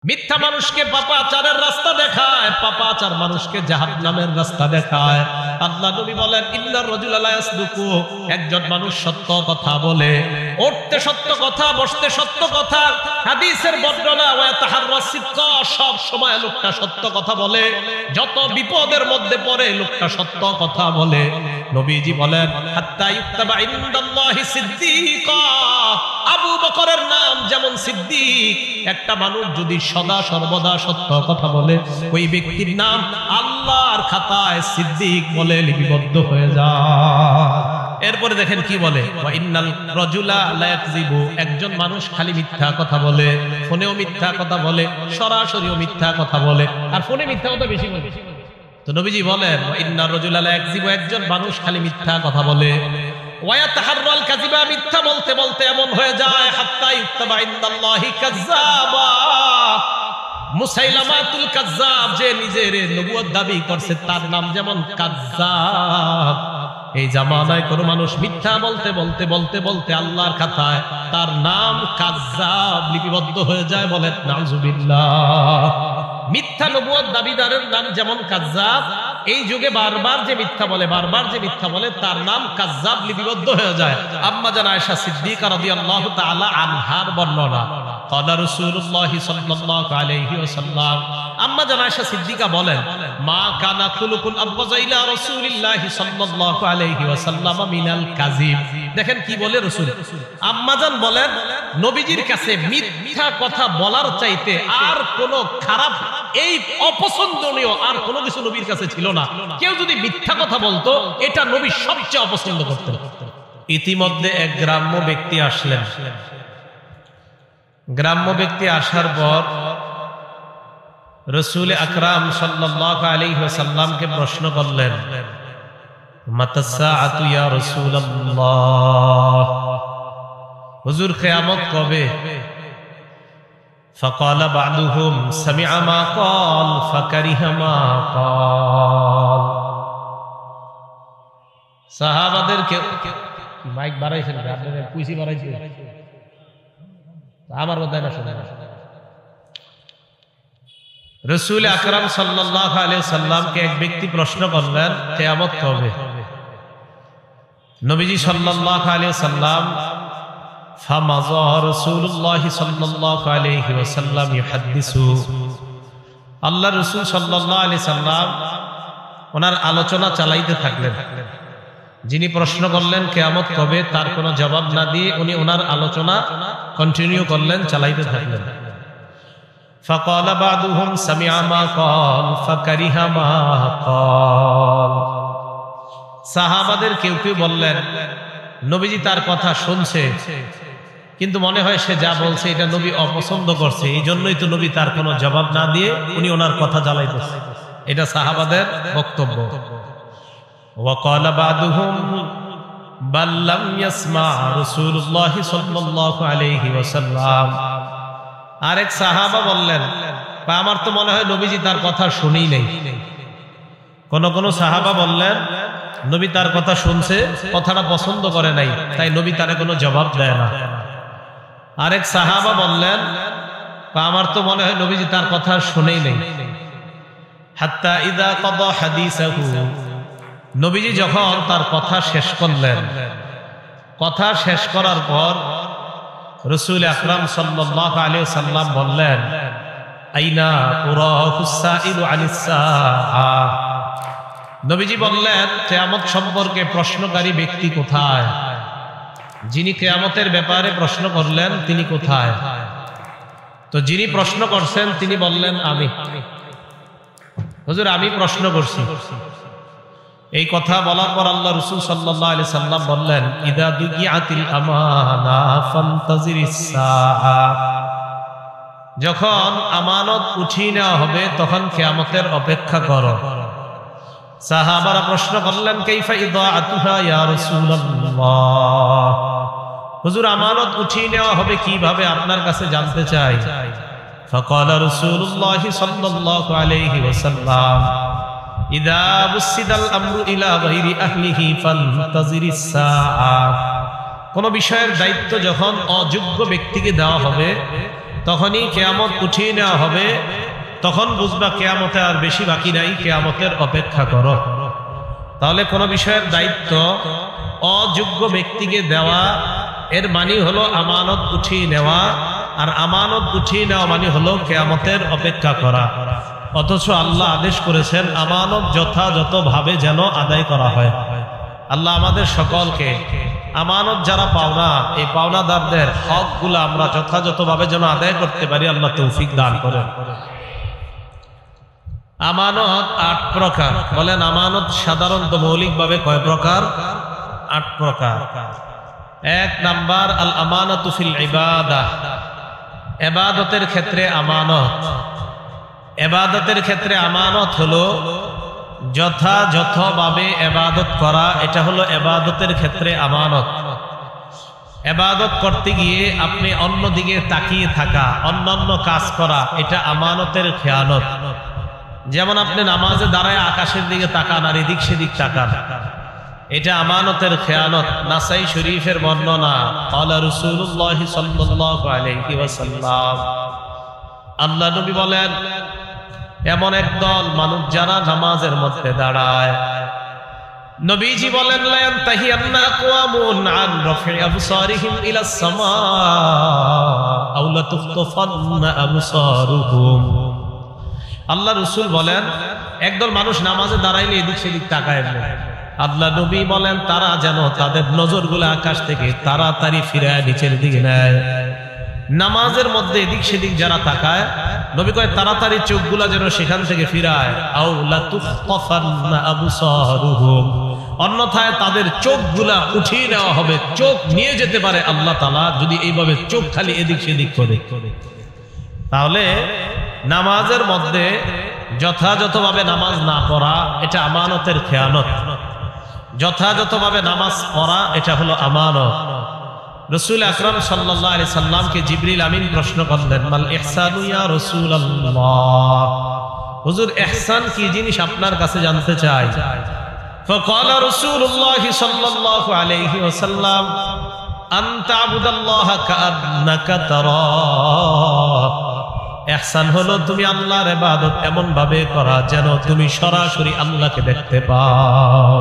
মিথ্যা মানুষকে পাপাচারের রাস্তা দেখায়, পাপাচার মানুষকে জাহান্নামের রাস্তা দেখায়। আল্লাহ নবী বলেন, ইন্নার রাজুলা লা ইয়াসদুকু, একজন মানুষ সত্য কথা বলে, উঠতে সত্য কথা, বসতে সত্য কথা। হাদিসের বর্ণনা, ওয়া তাহাররা সিদকা, সব সময় লোকটা সত্য কথা বলে, যত বিপদের মধ্যে পড়ে লোকটা সত্য কথা বলে। নবীজি বলেন, হাত্তা ইউক্তাবা ইনদাল্লাহি সিদ্দিকা, আবু বকরের নাম যেমন সিদ্দিক। একটা মানুষ যদি সদা সর্বদা সত্য কথা বলে, ওই ব্যক্তির নাম আল্লাহর খাতায় সিদ্দিক বলে লিপিবদ্ধ হয়ে যায়। এরপরে দেখেন কি বলে, ওয়া ইন্নাল রাজুলা লা ইয়াকযিবু, একজন মানুষ খালি মিথ্যা কথা বলে, ফোনেও মিথ্যা কথা বলে, সরাসরিও মিথ্যা কথা বলে, আর ফোনে মিথ্যা কথা বেশি বলে। তো নবীজি বলেন, ওয়া ইন্নার রাজুলা লা ইয়াকযিবু, একজন মানুষ খালি মিথ্যা কথা বলে, ওয়া ইয়াতাহাররাল কাযিবা, মিথ্যা বলতে বলতে এমন হয়ে যায়, হাত্তা ইউক্তাবা ইনদাল্লাহি কাযযাবা। মুসাইলামাতুল কাযযাব, যে নিজের নবুয়ত দাবি করছে, তার নাম যেমন কাযযাব। এই জামানায় কোন মানুষ মিথ্যা বলতে বলতে বলতে বলতে আল্লাহর খাতায় তার নাম কাযযাব লিপিবদ্ধ হয়ে যায়। বলেন নাউজুবিল্লাহ। মিথ্যা নবুয়ত দাবিদারের নাম যেমন কাযযাব, এই যুগে বারবার যে মিথ্যা বলে, বারবার যে মিথ্যা বলে, তার নাম কাযযাব লিপিবদ্ধ হয়ে যায়। আম্মা জান আয়েশা সিদ্দিকা রাদিয়াল্লাহু তাআলা আনহার বর্ণনা, ক্বালা রাসূলুল্লাহ সাল্লাল্লাহু আলাইহি ওয়াসাল্লাম, আম্মা জান আয়েশা সিদ্দিকা বলেন, মা কানা খুলুকুন আবগাযা ইলা রাসূলিল্লাহ সাল্লাল্লাহু আলাইহি ওয়াসাল্লাম মিনাল কাযিব। দেখেন কি বলে রাসূল। আম্মা জান বলেন, নবীজির কাছে মিথ্যা কথা বলার চাইতে আর কোন খারাপ, এই অপছন্দনীয় আর কোনো কিছু নবীর কাছে ছিল না। কেউ যদি মিথ্যা কথা বলতো, এটা নবী সবচেয়ে অপছন্দ করতেন। ইতিমধ্যে এক গ্রাম্য ব্যক্তি আসলেন। গ্রাম্য ব্যক্তি আসার পর রাসূল আকরাম সাল্লাল্লাহু আলাইহি ওয়াসাল্লামকে প্রশ্ন করলেন, মাতাসসাআতু ইয়া রাসূলুল্লাহ, হুজুর কিয়ামত কবে? فقال بعضهم سمع ما قال فكره ما قال। সাহাবাদেরকে মাইক বাড়াইছেন, আপনাদের কুইসি বাড়াইছে, আমার কথা না শুনে। রাসূল আকরাম সাল্লাল্লাহু আলাইহি সাল্লামকে এক ব্যক্তি প্রশ্ন করলেন, কিয়ামত কবে? নবীজি সাল্লাল্লাহু আলাইহি সাল্লাম ফামাযা রাসূলুল্লাহ সাল্লাল্লাহু আলাইহি ওয়াসাল্লাম ইউহাদ্দিসু, আল্লাহ রাসূল সাল্লাল্লাহু আলাইহি সাল্লাম ওনার আলোচনা চালাইতে থাকলেন। যিনি প্রশ্ন করলেন কিয়ামত কবে, তার কোনো জবাব না দিয়ে উনি ওনার আলোচনা কন্টিনিউ করলেন, চালাইতে থাকলেন। ফাকালা বা'দুহুম সামি'a মা ক্বাল ফাকারিহা মা ক্বাল। সাহাবাদের কেউ কেউ বললেন, নবীজি তার কথা শুনছে, কিন্তু মনে হয় সে যা বলছে এটা নবী অপছন্দ করছে, এই জন্যই তো নবী তার কোনো জবাব না দিয়ে উনি ওনার কথা জ্বালাইতেছে। এটা সাহাবাদের বক্তব্য। ওয়াকালা বা'দুহুম বাল লাম ইয়াসমা রাসূলুল্লাহ সাল্লাল্লাহু আলাইহি ওয়াসাল্লাম। আরেক সাহাবা বললেন, আমার তো মনে হয় নবীজি তার কথা শুনেই নাই। কোন কোন সাহাবা বললেন, নবী তার কথা শুনছে, কথাটা পছন্দ করে নাই, তাই নবী তারে কোনো জবাব দেয় না। আরেক সাহাবা বললেন, আমার তো মনে হয় নবীজি তার কথা শুনেই নাই। হাত্তা ইযা ক্বাদা হাদিসাহু, নবীজি যখন তার কথা শেষ করলেন, কথা শেষ করার পর রাসূল আকরাম সাল্লাল্লাহু আলাইহি ওয়াসাল্লাম বললেন, আইনা উরাহুস সাইলু আনিস সাআ। নবীজি বললেন, কিয়ামত সম্পর্কে প্রশ্নকারী ব্যক্তি কোথায়? যিনি কিয়ামতের ব্যাপারে প্রশ্ন করলেন তিনি কোথায়? তো যিনি প্রশ্ন করছেন তিনি বললেন, আমি। হুজুর আমি প্রশ্ন করছি। এই কথা বলার পর আল্লাহ রাসূল সাল্লাল্লাহু আলাইহি সাল্লাম বললেন, ইদা দুকিয়াতিল আমানা ফান্তাজিরিস সাআ। যখন আমানত উঠিয়ে নেওয়া হবে তখন কিয়ামতের অপেক্ষা করো। সাহাবারা প্রশ্ন করলেন, কাইফা ইদাআতুহা ইয়া রাসূলুল্লাহ, হুজুর আমানত উঠিয়ে নেওয়া হবে কিভাবে, আপনার কাছে জানতে চাই। ফাকালা রাসূলুল্লাহ সাল্লাল্লাহু আলাইহি ওয়াসাল্লাম, ইদা বুসিদাল আমরু ইলা গায়রি আহলিহি ফান্তাজিরিস সাআ। কোন বিষয়ের দায়িত্ব যখন অযোগ্য ব্যক্তিকে দেওয়া হবে তখনই কিয়ামত উঠিয়ে নেওয়া হবে, তখন বুঝবা কিয়ামতে আর বেশি বাকি নাই, কিয়ামতের অপেক্ষা করো। তাহলে কোনো বিষয়ের দায়িত্ব অযোগ্য ব্যক্তিকে দেওয়া, এর মানে হলো আমানত উঠিয়ে নেওয়া, আর আমানত উঠিয়ে নেওয়া মানে হলো কিয়ামতের অপেক্ষা করা। অথচ আল্লাহ আদেশ করেছেন আমানত যথাযথভাবে যেন আদায় করা হয়। আল্লাহ আমাদের সকলকে আমানত যারা পাওনা, এই পাওনাদারদের হকগুলো আমরা যথাযথভাবে যেন আদায় করতে পারি, আল্লাহ তৌফিক দান করেন। আমানত 8 প্রকার। বলেন আমানত সাধারণত মৌলিকভাবে কয় প্রকার? 8 প্রকার। 1 নাম্বার আল আমানাতু ফিল ইবাদাহ, ইবাদতের ক্ষেত্রে আমানত। ইবাদতের ক্ষেত্রে আমানত হলো যথাযথভাবে ইবাদত করা, এটা হলো ইবাদতের ক্ষেত্রে আমানত। ইবাদত করতে গিয়ে আপনি অন্যদিকে তাকিয়ে থাকা, অন্যান্য কাজ করা, এটা আমানতের খেয়ানত। যেমন আপনি নামাজে দাঁড়ায় আকাশের দিকে তাকান আর এদিক সেদিক তাকান, এটা আমানতের খেয়ানত। নাসাই শরীফের বর্ণনা, ক্বালা রাসূলুল্লাহ সাল্লাল্লাহু আলাইহি ওয়াসাল্লাম, আল্লাহ নবী বলেন এমন একদল মানুষ যারা নামাজের মধ্যে দাঁড়ায়, নবীজি বলেন লা ইয়ানতাহিয়ান্না আকওয়ামুন আন রাফি আবসারিহিম ইলাস সামা আও লা তুখতাফান্না আবসারুহুম। আল্লাহ রাসূল বলেন একদল মানুষ নামাজে দাঁড়াইলে এদিক সেদিক তাকায় না, আল্লাহ নবী বলেন তারা যেন তাদের নজরগুলো আকাশ থেকে তাড়াতাড়ি ফিরায় নিচের দিকে নেয়। নামাজের মধ্যে এদিক সেদিক যারা তাকায়, নবী কয় তাড়াতাড়ি চোখগুলা যেন সেখান থেকে ফিরায়। আও লা তুখতাফান্না আবসারুহুম, অন্যথায় তাদের চোখগুলা উঠিয়ে নেওয়া হবে, চোখ নিয়ে যেতে পারে আল্লাহ তাআলা যদি এইভাবে চোখ খালি এদিক সেদিক করে। তাহলে নামাজের মধ্যে যথাযথভাবে নামাজ না পড়া, এটা আমানতের খেয়ানত। যথাযথভাবে নামাজ পড়া, এটা হলো আমানত। রাসূল আকরাম সাল্লাল্লাহু আলাইহি সাল্লামকে জিবরিল আমিন প্রশ্ন করলেন, মাল ইহসানু ইয়া রাসূলুল্লাহ, হুজুর ইহসান কি জিনিস আপনার কাছে জানতে চাই। ফাকালা রাসূলুল্লাহ সাল্লাল্লাহু আলাইহি ওয়াসাল্লাম, আন তা'বুদাল্লাহা কাআন্নাকা তারাহ, ইহসান হলো তুমি আল্লাহর ইবাদত এমন ভাবে করা যেন তুমি সরাসরি আল্লাহকে দেখতে পাও।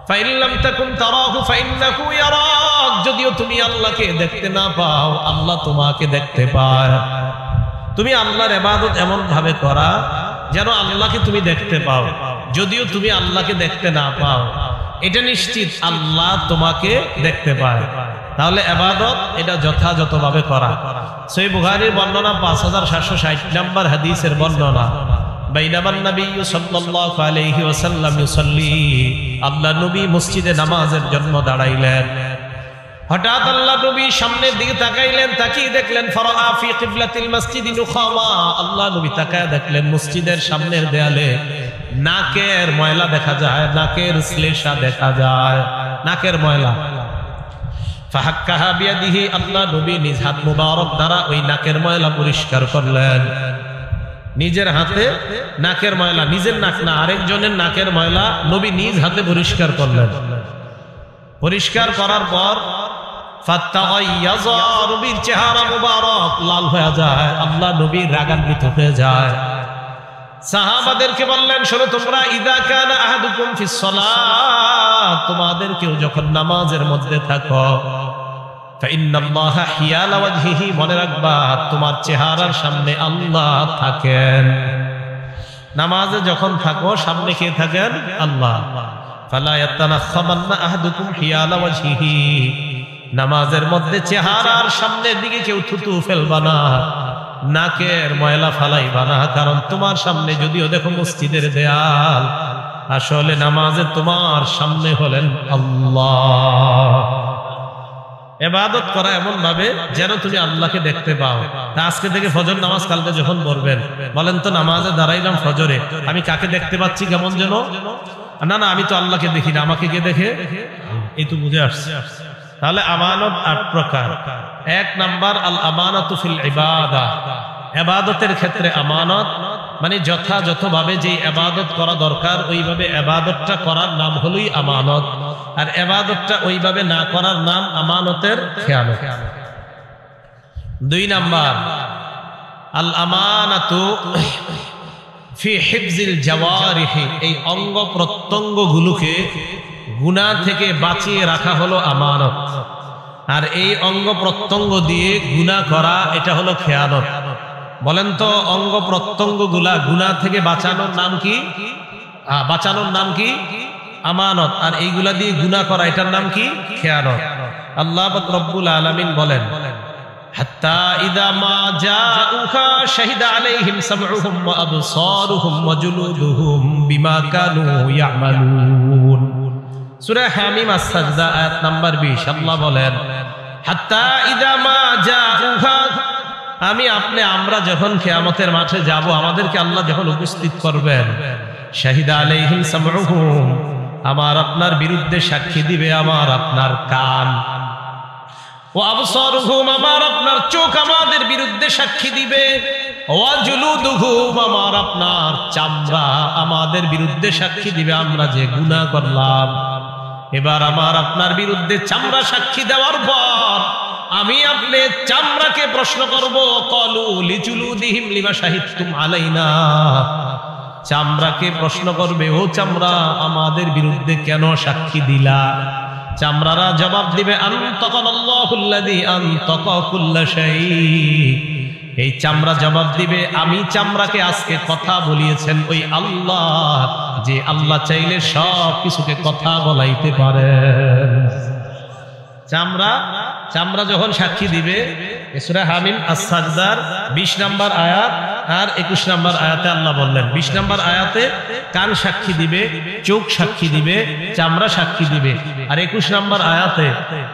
ফাইন লাম তাকুন তারাহু ফাইন্নাহু ইয়ারাক, যদিও তুমি আল্লাহকে দেখতে না পাও, আল্লাহ তোমাকে দেখতে পায়। তুমি আল্লাহর ইবাদত এমন ভাবে করা যেন আল্লাহকে তুমি দেখতে পাও, যদিও তুমি আল্লাহকে দেখতে না পাও, এটা নিশ্চিত আল্লাহ তোমাকে দেখতে পায়। তাহলে ইবাদত এটা যথাযথভাবে করা। সহিহ বুখারীর বর্ণনা 5760 নম্বর হাদিসের বর্ণনা, বাইনামান নবী সাল্লাল্লাহু আলাইহি ওয়াসাল্লাম ইউসাল্লি, আল্লাহ নবী মসজিদে নামাজের জন্য দাঁড়াইলেন। হঠাৎ আল্লাহ নবী সামনের দিকে তাকাইলেন, তাকিয়ে দেখলেন ফারাআ ফি কিবলাতিল মসজিদি নুখামা, আল্লাহ নবী তাকায় দেখলেন মসজিদের সামনের দেয়ালে নাকের ময়লা দেখা যায়, নাকের শ্লেষা দেখা যায়, নাকের ময়লা। ফাহাক্কাহা বিয়াদিহি, আল্লাহ নবী নিজ হাত মুবারক দ্বারা ওই নাকের ময়লা পরিষ্কার করলেন। নিজের হাতে নাকের ময়লা, নিজের নাক না আরেকজনের নাকের ময়লা নবী নিজ হাতে পরিষ্কার করলেন। পরিষ্কার করার পর ফাত্তাগাইয়াযা, নবীর চেহারা মুবারক লাল হয়ে যায়, আল্লাহ নবী রাগান্বিত হয়ে যায়। সাহাবাদেরকে বললেন, শোনো তোমরা, ইযা কানা আহাদুকুম ফিস সালাত, তোমাদের কেউ যখন নামাজের মধ্যে থাকো, ফাইন্নাল্লাহা হিয়ালা ওয়াজহিহি, মনে রাখবা তোমার চেহারার সামনে আল্লাহ থাকেন। নামাজে যখন থাকো সামনে কে থাকেন? আল্লাহ। ফালা ইয়াতানাখাবান্না আহাদুকুম হিয়ালা ওয়াজহিহি, নামাজের মধ্যে চেহারার সামনের দিকে কেউ থুতু ফেলবা না, নাকের ময়লা ফালাইবা না, কারণ তোমার সামনে যদিও দেখো মসজিদের দেয়াল, আসলে নামাজে তোমার সামনে হলেন আল্লাহ। ইবাদত করা এমন ভাবে যেন তুমি আল্লাহকে দেখতে পাও। আজকে থেকে ফজর নামাজ কালকে যখন পড়বেন, বলেন তো নামাজে দাঁড়াইলাম ফজরে, আমি কাকে দেখতে পাচ্ছি কেমন যেন? না না, আমি তো আল্লাহকে দেখি না, আমাকে কে দেখে? এই তো বুঝে আসছে। তাহলে আমানত 8 প্রকার। 1 নাম্বার আল আমানাতু ফিল ইবাদা, ইবাদতের ক্ষেত্রে আমানত মানে যথাযথভাবে যে ইবাদত করা দরকার ওইভাবে ইবাদতটা করার নাম হলোই আমানত, আর ইবাদতটা ওইভাবে না করার নাম আমানতের খেয়ানত। দুই নাম্বার আল আমানাতু ফি হিফজিল জাওয়ারিহ, এই অঙ্গ প্রত্যঙ্গগুলোকে গুনাহ থেকে বাঁচিয়ে রাখা হলো আমানত। আর এই অঙ্গ প্রত্যঙ্গ দিয়ে গুনাহ করা এটা হলো খেয়ানত। বলেন তো অঙ্গ প্রত্যঙ্গগুলা গুনাহ থেকে বাঁচানোর নাম কি? বাঁচানোর নাম কি? আমানত। আর এইগুলা দিয়ে গুনাহ করা এটার নাম কি? খেয়ানত। আল্লাহ পাক রব্বুল আলামিন বলেন হাত্তা ইযা মা জাউহা শাহিদা আলাইহিম সামউহুম ওয়া আবসারুহুম ওয়া জুলুদুহুম বিমা কানু ইয়ামালুন। সূরা হামিম আস-সাজদা আয়াত নাম্বার 20 আল্লাহ বলেন হাত্তা ইযা মা জাউহা, আমি আপনি আমরা যখন কিয়ামতের মাঠে যাব, আমাদেরকে আল্লাহ যখন উপস্থিত করবেন, শাহিদা আলাইহিম সামউহুম, আমার আপনার বিরুদ্ধে সাক্ষী দিবে আমার আপনার কান, ওয়া আবসারুহুম, আমার আপনার চোখ আমাদের বিরুদ্ধে সাক্ষী দিবে, ওয়া জুলুদুহুম, আমার আপনার চামড়া আমাদের বিরুদ্ধে সাক্ষী দিবে আমরা যে গুনাহ করলাম। এবার আমার আপনার বিরুদ্ধে চামড়া সাক্ষী দেওয়ার পর আমি আপনি চামড়াকে প্রশ্ন করব, ক্বালু লিজুলুদিহিম লিমা শাহিদতুম আলাইনা, চামড়াকে প্রশ্ন করবে, ও চামড়া আমাদের বিরুদ্ধে কেন সাক্ষী দিলা? চামড়ারা জবাব দিবে আনতাকাল্লাহুল্লাযী আনতাকা কুল্লা শাই, এই চামড়া জবাব দিবে আমি চামড়াকে আজকে কথা বলিয়েছেন ওই আল্লাহ, যে আল্লাহ চাইলে সব কিছুকে কথা বলাইতে পারেন। চামড়া যখন সাক্ষী দিবে, সূরা হামিম আস-সাজদার 20 নম্বর আয়াত আর 21 নম্বর আয়াতে আল্লাহ বললেন, 20 নম্বর আয়াতে কান সাক্ষী দিবে, চোখ সাক্ষী দিবে, চামড়া সাক্ষী দিবে। আর 21 নম্বর আয়াতে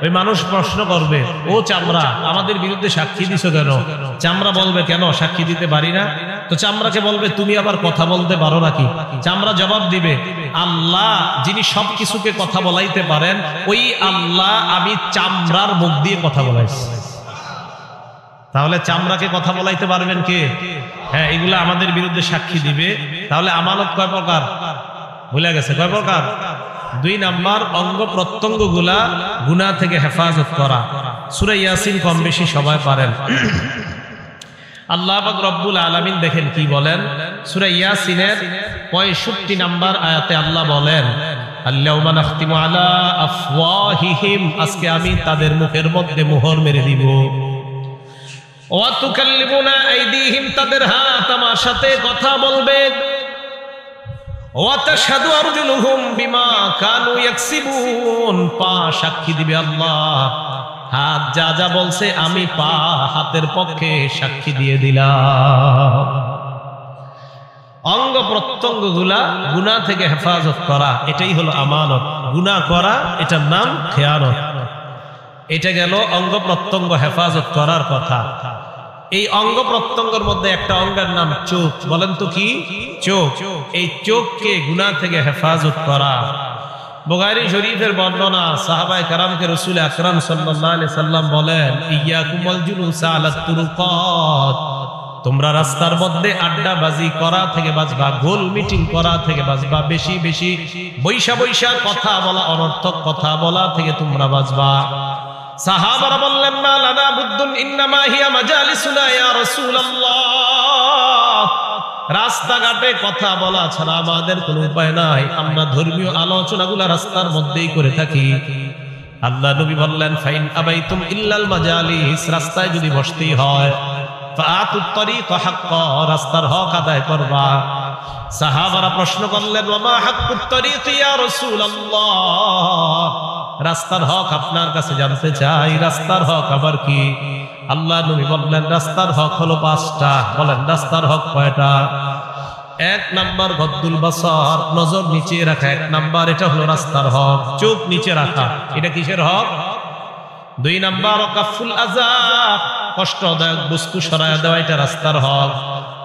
ওই মানুষ প্রশ্ন করবে, ও চামড়া আমাদের বিরুদ্ধে সাক্ষী দিছো কেন? চামড়া বলবে কেন সাক্ষী দিতে পারি না। তো চামড়াকে বলবে তুমি আবার কথা বলতে পারো নাকি? চামড়া জবাব দিবে আল্লাহ যিনি সবকিছুকে কথা বলাইতে পারেন, ওই আল্লাহ আমি চামড়ার মুখ দিয়ে কথা বলাইছি। তাহলে চামড়াকে কথা বলাইতে পারবেন কে? হ্যাঁ, এগুলা আমাদের বিরুদ্ধে সাক্ষী দিবে। তাহলে আমানত কয় প্রকার? ভুলে গেছে কয় প্রকার? 2 নাম্বার অঙ্গ প্রত্যঙ্গগুলা গুনাহ থেকে হেফাজত করা। সূরা ইয়াসিন কম বেশি সবাই পারেন। আল্লাহ পাক রব্বুল আলামিন দেখেন কি বলেন, সূরা ইয়াসিনের 65 নাম্বার আয়াতে আল্লাহ বলেন আল্লাহুম্মা নাখতিমু আলা আফওয়াহিহিম, আজকে আমি তাদের মুখের মধ্যে মোহর মেরে দিব, ওয়া তুকাল্লিমুনা আইদিহিম, তাদের হাত আমার সাথে কথা বলবে, ওয়া তাশহাদু আরজুলুহুম বিমা কানু ইয়াকসিবুন, পা সাক্ষী দিবে আল্লাহ হাত যা যা বলছে আমি পা হাতের পক্ষে সাক্ষী দিয়ে দিলাম। অঙ্গ প্রত্যঙ্গগুলা গুনাহ থেকে হেফাজত করা, এটাই হলো আমানত। গুনাহ করা এটার নাম খেয়ানত। এটা গেল অঙ্গ প্রত্যঙ্গ হেফাজত করার কথা। এই অঙ্গ প্রত্যঙ্গের মধ্যে একটা অঙ্গের নাম চোখ। বলেন তো কি? চোখ। এই চোখকে গুনাহ থেকে হেফাজত করা। বুখারী শরীফের বর্ণনা, সাহাবায়ে কেরামকে রাসূল আকরাম সাল্লাল্লাহু আলাইহি সাল্লাম বলেন ইয়াকুমুল জুলুসা আলা তুরুকাত, তোমরা রাস্তার মধ্যে আড্ডাবাজি করা থেকে বাঁচবা, গোল মিটিং করা থেকে বাঁচবা, বেশি বেশি বৈশা বৈশা কথা বলা, অনর্থক কথা বলা থেকে তোমরা বাঁচবা। সাহাবারা বললেন মা লানা বুদ্দুন ইন্নামা হিয়া মাজালিসুনা ইয়া রাসূলুল্লাহ, রাস্তাঘাটে কথা বলা ছাড়া আমাদের কোনো উপায় নাই, আমরা ধর্মীয় আলোচনাগুলো রাস্তার মধ্যেই করে থাকি। আল্লাহ নবী বললেন ফাইন আবাইতুম ইল্লাল মাজালিস, রাস্তায় যদি বসতেই হয় ফাআতুত তরিক হাক্কা, রাস্তার হক আদায় করবা। সাহাবারা প্রশ্ন করলেন ওয়া মা হাক্কুত তরিক ইয়া রাসূলুল্লাহ, রাস্তার হক আপনার কাছে জানতে চাই, রাস্তার হক আবার কি? আল্লাহ নবী বললেন রাস্তার হক হলো 5টা। বলেন রাস্তার হক কয়টা? 1 নাম্বার গদ্দুল বাসার, নজর নিচে রাখা 1 নাম্বার, এটা হলো রাস্তার হক। চোখ নিচে রাখা, এটা কিসের হক? 2 নাম্বার কাফুল আযা, কষ্টদায়ক বস্তু সরায়া দেওয়া, এটা রাস্তার হক।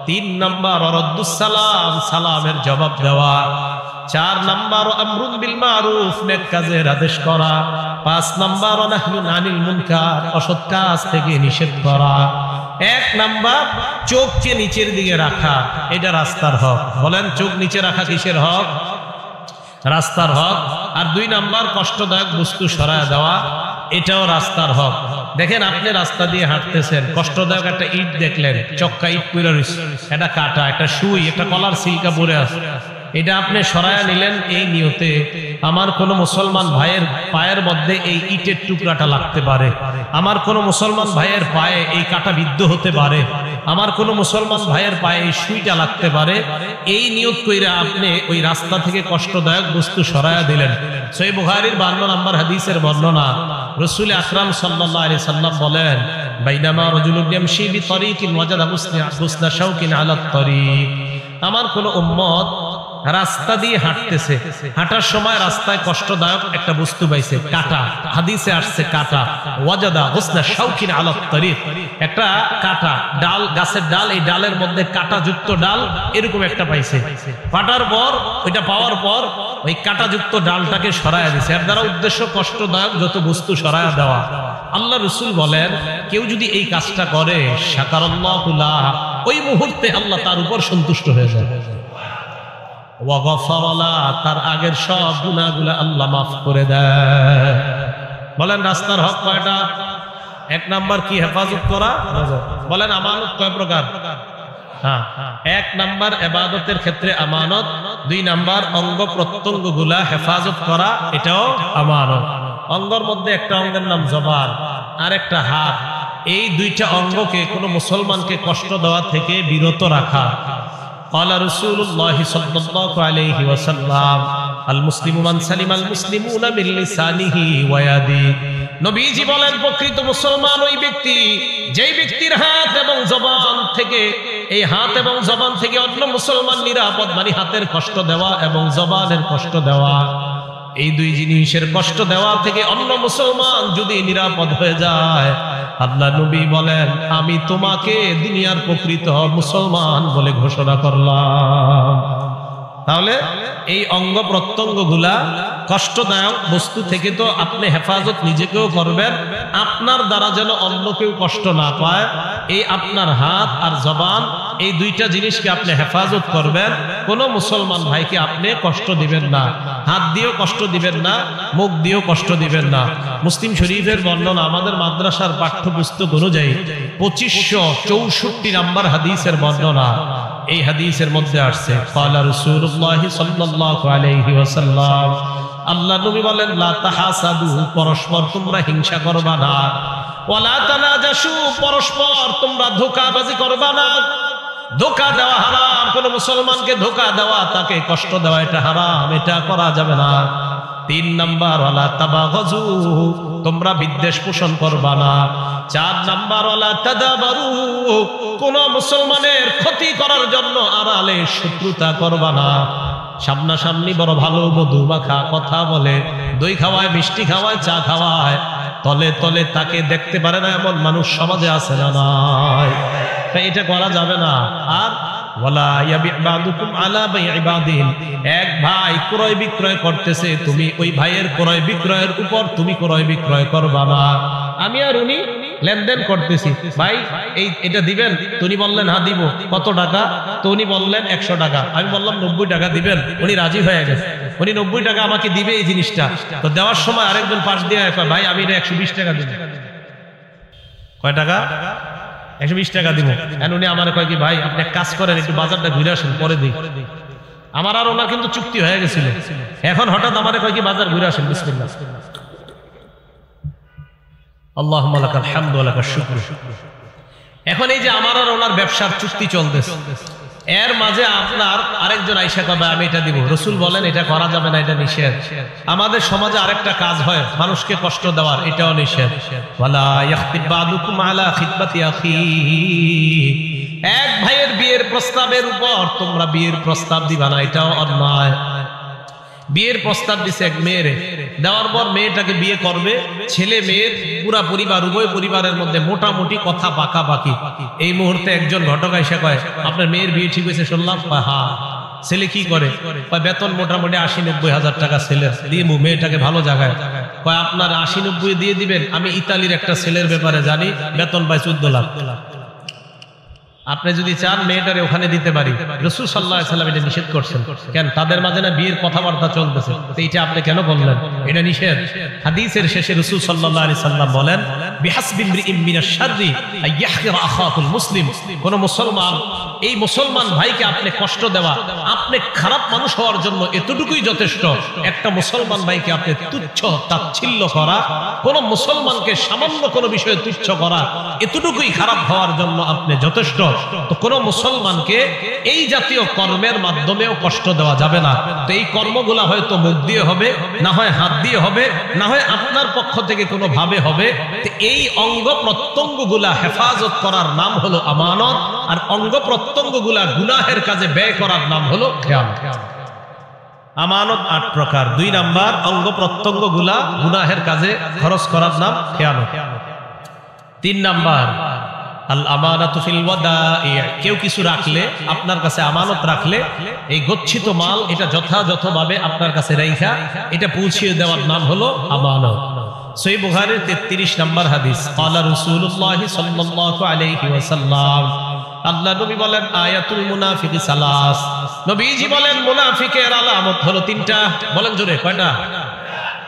3 নাম্বার রদ্দুস সালাম, সালামের জবাব দেওয়া। 4 নাম্বার আমরুন বিল মারুফ, নেক কাজের আদেশ করা। 5 নাম্বার নাহয়ুন আনিল মুনকার, অসৎ কাজ থেকে নিষেধ করা। 1 নাম্বার চোখকে নিচের দিকে রাখা, এটা রাস্তার হক। বলেন চোখ নিচে রাখা কিসের হক? রাস্তার হক। আর 2 নাম্বার কষ্টদায়ক বস্তু সরায়া দেওয়া, এটাও রাস্তার হক। দেখেন আপনি রাস্তা দিয়ে হাঁটতেছেন, কষ্টদায়ক একটা ইট দেখলেন, চক্কা ইট পড়ে রয়েছে, একটা কাটা, একটা সুই, একটা কলার সিলকা পড়ে আছে, এটা আপনি সরায়া নিলেন এই নিয়তে আমার কোন মুসলমান ভাইয়ের পায়ের মধ্যে এই ইটের টুকরাটা লাগতে পারে, আমার কোন মুসলমান ভাইয়ের পায়ে এই কাটা বিদ্ধ হতে পারে, আমার কোন মুসলমান ভাইয়ের পায়ে এই সুইটা লাগতে পারে, এই নিয়ত কইরা আপনি ওই রাস্তা থেকে কষ্টদায়ক বস্তু সরায়া দিলেন। সহিহ বুখারীর 52 নম্বর হাদিসের বর্ণনা, রাসূল আকরাম সাল্লাল্লাহু আলাইহি সাল্লাম বলেন, বাইনামা রাজুলুন ইয়ামশি বিতরিকিন ওয়াজাদা গুসনা শাওকিন আলা তরিক, আমার কোন উম্মত রাস্তা দিয়ে হাঁটতেছে, হাঁটার সময় রাস্তায় কষ্টদায়ক একটা বস্তু পাইছে, কাটা, হাদিসে আসছে কাটা, ওয়াজাদা হুসনা শাওকিন আলা তরিক, একটা কাটা ডাল, গাছের ডাল, এই ডালের মধ্যে কাটা যুক্ত ডাল এরকম একটা পাইছে, পাটার পর ওইটা পাওয়ার পর ওই কাটা যুক্ত ডালটাকে সরায়া দিছে, এর দ্বারা উদ্দেশ্য কষ্টদায়ক যত বস্তু সরায়া দেওয়া। আল্লাহ রাসূল বলেন, কেউ যদি এই কাজটা করে শাকারাল্লাহু লাহু, ওই মুহূর্তে আল্লাহ তার উপর সন্তুষ্ট হয়ে যায়, তার আগের সব গুনাহগুলো আল্লাহ মাফ করে দেয়। বলেন রাস্তার হক কয়টা? 1 নাম্বার কি? হেফাজত করা। বলেন আমানত কয় প্রকার? 1 নাম্বার ইবাদতের ক্ষেত্রে আমানত, 2 নাম্বার অঙ্গ প্রত্যঙ্গ গুলা হেফাজত করা, এটাও আমানত। অঙ্গের মধ্যে একটা অঙ্গের নাম জবান আর একটা হাত, এই 2টা অঙ্গকে কোনো মুসলমানকে কষ্ট দেওয়া থেকে বিরত রাখা। قال رسول الله صلى الله عليه وسلم المسلم من سلم المسلمون من لسانه ويده, নবীজি বলেন প্রকৃত মুসলমান ওই ব্যক্তি যেই ব্যক্তির হাত এবং জবান থেকে, এই হাত এবং জবান থেকে অন্য মুসলমান নিরাপদ, মানে হাতের কষ্ট দেওয়া এবং জবানের কষ্ট দেওয়া, এই 2 জিনিসের কষ্ট দেওয়া থেকে অন্য মুসলমান যদি নিরাপদ হয়ে যায়, আল্লাহ নবী বলেন আমি তোমাকে দুনিয়ার প্রকৃত মুসলমান বলে ঘোষণা করলাম। তাহলে এই অঙ্গ প্রত্যঙ্গ গুলা কষ্টদায়ক বস্তু থেকে তো আপনি হেফাজত নিজেকেও করবেন, আপনার দ্বারা যেন অন্য কেউ কষ্ট না পায়, এই আপনার হাত আর জবান, এই 2টা জিনিসকে আপনি হেফাজত করবেন। কোন মুসলমান ভাইকে আপনি কষ্ট দিবেন না, হাত দিয়েও কষ্ট দিবেন না, মুখ দিয়েও কষ্ট দিবেন না। মুসলিম শরীফের বর্ণনা, আমাদের মাদ্রাসার পাঠ্যপুস্তক অনুযায়ী 2564 নাম্বার হাদিসের বর্ণনা, এই হাদিসের মধ্যে আসছে ক্বালা রাসূলুল্লাহ সাল্লাল্লাহু আলাইহি ওয়াসাল্লাম, আল্লাহ নবী বলেন লা তাহাসাদু, পরস্পর তোমরা হিংসা করবা না, ওয়ালা তানাজাসু, পরস্পর তোমরা ধোঁকাবাজি করবা না। ধোঁকা দেওয়া হারাম, কোন মুসলমানকে ধোঁকা দেওয়া, তাকে কষ্ট দেওয়া, এটা হারাম, এটা করা যাবে না। 3 নাম্বার ওয়ালা তাবাগজু, তোমরা বিদ্বেষ পোষণ করবা না। 4 নাম্বার ওয়ালা তাদাবারু, কোন মুসলমানের ক্ষতি করার জন্য আড়ালে শত্রুতা করবা না। সামনাসামনি বড় ভালো মধু মাখা কথা বলে, দই খাওয়ায়, মিষ্টি খাওয়ায়, চা খাওয়ায়, তলে তলে তাকে দেখতে পারে না এমন মানুষ সমাজে আছে না? নাই, এটা করা যাবে না। আর ওয়ালা ইয়াবি' বা'দুকুম আলা বাই'i বা'দিন, এক ভাই ক্রয় বিক্রয় করতেছে, তুমি ওই ভাইয়ের ক্রয় বিক্রয়ের উপর তুমি ক্রয় বিক্রয় করবা না। আমি আর উনি লেনদেন করতেছি, ভাই এই এটা দিবেন? উনি বললেন হ্যাঁ দিব। কত টাকা? তো উনি বললেন 100 টাকা। আমি বললাম 90 টাকা দিবেন। উনি রাজি হয়ে গেছে, উনি 90 টাকা আমাকে দিবে এই জিনিসটা। তো দেওয়ার সময় আরেকজন পাশ দিয়ে ভাই আমি এটা 120 টাকা দিব। কয় টাকা? 120 টাকা দিব। উনি আমার কয় কি, ভাই আপনি এক কাজ করেন, একটু বাজারটা ঘুরে আসেন, পরে দিই। আমার আর ওনার কিন্তু চুক্তি হয়ে গেছিল, এখন হঠাৎ আমার কয় কি বাজার ঘুরে আসেন, বিসমিল্লাহ। আল্লাহুম্মা লাকাল হামদু ওয়া লাকাশ শুকর। এখন এই যে আমার আর ওনার ব্যবসার চুক্তি চলতেছে, এর মাঝে আপনার আরেকজন আয়েশা কবে আমি এটা দিব। রাসূল বলেন এটা করা যাবে না, এটা নিষেধ। আমাদের সমাজে আরেকটা কাজ হয় মানুষকে কষ্ট দেওয়ার, এটাও নিষেধ। ওয়ালা ইয়াখতিব বা'দুকুম আলা খিতবাতি আখি, এক ভাইয়ের বিয়ের প্রস্তাবের উপর তোমরা বিয়ের প্রস্তাব দিবা না, এটাও অন্যায়। বিয়ের প্রস্তাব দিছে এক মেয়ের, দেওয়ার পর মেয়েটাকে বিয়ে করবে, ছেলে মেয়ের পুরা পরিবার, উভয় পরিবারের মধ্যে মোটামুটি কথা পাকাপাকি। এই মুহূর্তে একজন ঘটক এসে কয় আপনার মেয়ের বিয়ে ঠিক হয়েছে শুনলাম। হ্যাঁ। ছেলে কি করে? বেতন মোটামুটি 80-90 হাজার টাকা ছেলের দিয়ে, মেয়েটাকে ভালো জায়গায়। কয় আপনার 80-90 দিয়ে দিবেন? আমি ইতালির একটা ছেলের ব্যাপারে জানি, বেতন পায় 14 লাখ। আপনি যদি চান মেয়েটারে ওখানে দিতে পারি। রাসূল সাল্লাল্লাহু আলাইহি সাল্লাম এটা নিষেধ করছেন। কেন? তাদের মাঝে না বিয়ের কথাবার্তা চলতেছে, তো এটা আপনি কেন বললেন? এটা নিষেধ। হাদিসের শেষে রাসূল সাল্লাল্লাহু আলাইহি সাল্লাম বলেন বিহাসবি ইমরিইম মিনাশ শাররি আইয়াহকিরা আখাহুল মুসলিম। কোন মুসলমান, এই মুসলমান ভাইকে আপনি কষ্ট দেওয়া, আপনি খারাপ মানুষ হওয়ার জন্য এতটুকুই যথেষ্ট। একটা মুসলমান ভাইকে আপনি তুচ্ছ তাচ্ছিল্য করা, কোন মুসলমানকে সামান্য কোন বিষয়ে তুচ্ছ করা, এতটুকুই খারাপ হওয়ার জন্য আপনি যথেষ্ট। তো কোন মুসলমানকে এই জাতীয় কর্মের মাধ্যমেও কষ্ট দেওয়া যাবে না। তো এই কর্মগুলা হয়তো মুখ দিয়ে হবে, না হয় হাত দিয়ে হবে, না হয় আপনার পক্ষ থেকে কোনো ভাবে হবে। তো এই অঙ্গ প্রত্যঙ্গগুলা হেফাজত করার নাম হলো আমানত, আর অঙ্গ প্রত্যঙ্গগুলা গুনাহের কাজে ব্যয় করার নাম হলো খেয়ানত। আমানত 8 প্রকার। 2 নাম্বার, অঙ্গ প্রত্যঙ্গগুলা গুনাহের কাজে খরচ করার নাম খেয়ানত। 3 নাম্বার, আল আমানাতু ফিল ওয়াদাই, কেউ কিছু রাখলে, আপনার কাছে আমানত রাখলে, এই গচ্ছিত মাল এটা যথাযথভাবে আপনার কাছে রাইখা এটা পৌঁছিয়ে দেওয়ার নাম হলো আমানত। সহিহ বুখারীর 33 নম্বর হাদিস, ক্বালা রাসূলুল্লাহ সাল্লাল্লাহু আলাইহি ওয়াসাল্লাম, আল্লাহ নবী বলেন আয়াতুল মুনাফিকি সালাস, নবীজি বলেন মুনাফিকের আলামত হলো 3টা। বলেন জোরে, কয়টা?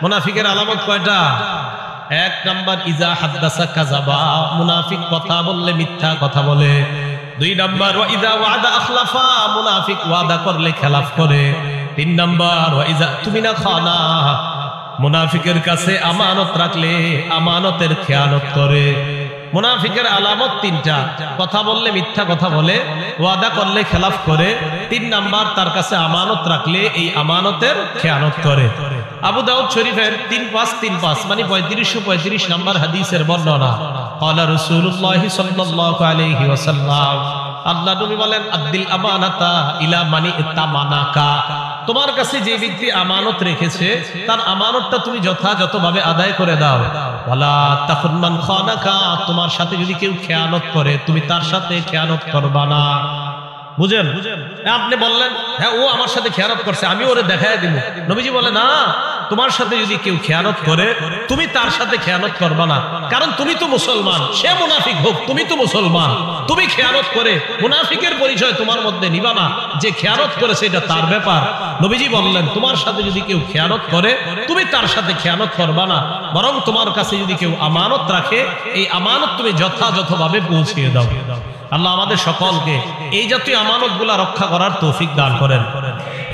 মুনাফিকের আলামত কয়টা? 1 নাম্বার, ইজা হাদ্দাসা কাযাবা, মুনাফিক কথা বললে মিথ্যা কথা বলে। 2 নাম্বার, ওয়া ইজা ওয়াদা আখলাফা, মুনাফিক ওয়াদা করলে খেলাফ করে। 3 নাম্বার, ওয়া ইজা তুমিনা খানা, মুনাফিকের কাছে আমানত রাখলে আমানতের খেয়ানত করে। মুনাফিকের আলামত 3টা, কথা বললে মিথ্যা কথা বলে, ওয়াদা করলে খেলাফ করে, 3 নাম্বার তার কাছে আমানত রাখলে এই আমানতের খেয়ানত করে। আবু দাউদ শরীফের 3535 মানে 3535 নম্বর হাদিসের বর্ণনা, ক্বালা রাসূলুল্লাহ সাল্লাল্লাহু আলাইহি ওয়াসাল্লাম, আল্লাহ নবী বলেন আদ্দিল আমানাতা ইলা মানি ইতামানাকা, তোমার কাছে যে ব্যক্তি আমানত রেখেছে তার আমানতটা তুমি যথাযথভাবে আদায় করে দাও। ওয়ালা তাখুন মান খানাকা, তোমার সাথে যদি কেউ খেয়ানত করে তুমি তার সাথে খেয়ানত করবা না। বুঝেন? আপনি বললেন হ্যাঁ ও আমার সাথে খেয়ানত করছে, আমি ওরে দেখায় দিব। নবীজি বলে না, তোমার সাথে যদি কেউ খেয়ানত করে তুমি তার সাথে খেয়ানত করবা না, কারণ তুমি তো মুসলমান, সে মুনাফিক হোক, তুমি তো মুসলমান। তুমি খেয়ানত করে মুনাফিকের পরিচয় তোমার মধ্যে নিবা না, যে খেয়ানত করেছে এটা তার ব্যাপার। নবীজি বললেন তোমার সাথে যদি কেউ খেয়ানত করে তুমি তার সাথে খেয়ানত করবা না, বরং তোমার কাছে যদি কেউ আমানত রাখে এই আমানত তুমি যথাযথভাবে পৌঁছিয়ে দাও। আল্লাহ আমাদের সকলকে এই জাতীয় আমানতগুলা রক্ষা করার তৌফিক দান করেন।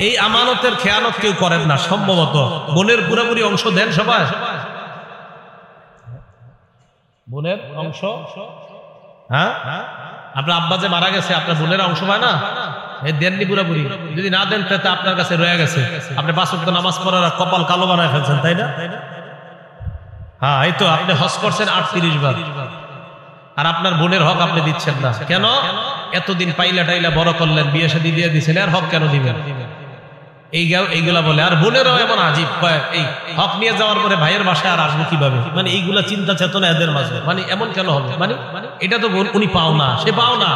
এই আমানতের খেয়ানত কেউ করেন না, সম্ভবত বোনের পুরোপুরি অংশ দেন সবাই। বোনের অংশ, হ্যাঁ আপনার আব্বা যে মারা গেছে আপনার বোনের অংশ পায় না, এই দেননি পুরোপুরি। যদি না দেন তাতে আপনার কাছে রয়ে গেছে, আপনি 5 ওয়াক্ত নামাজ পড়ার কপাল কালো বানায় ফেলছেন, তাই না? হ্যাঁ, এই তো আপনি হজ করছেন 38 বার, আর আপনার বোনের হক আপনি দিচ্ছেন না কেন? এতদিন পাইলা টাইলা বড় করলেন, বিয়ে শাদী দিয়ে দিচ্ছেন, আর হক কেন দিবেন? এইগুলা বলে। আর বোনেরাও এমন আজীব, এই হক নিয়ে যাওয়ার পরে ভাইয়ের বাসায় আর আসবো কিভাবে, মানে এইগুলা চিন্তা চেতনা এদের মাঝে, মানে এমন কেন হবে? মানে এটা তো উনি পাও না, সে পাও না।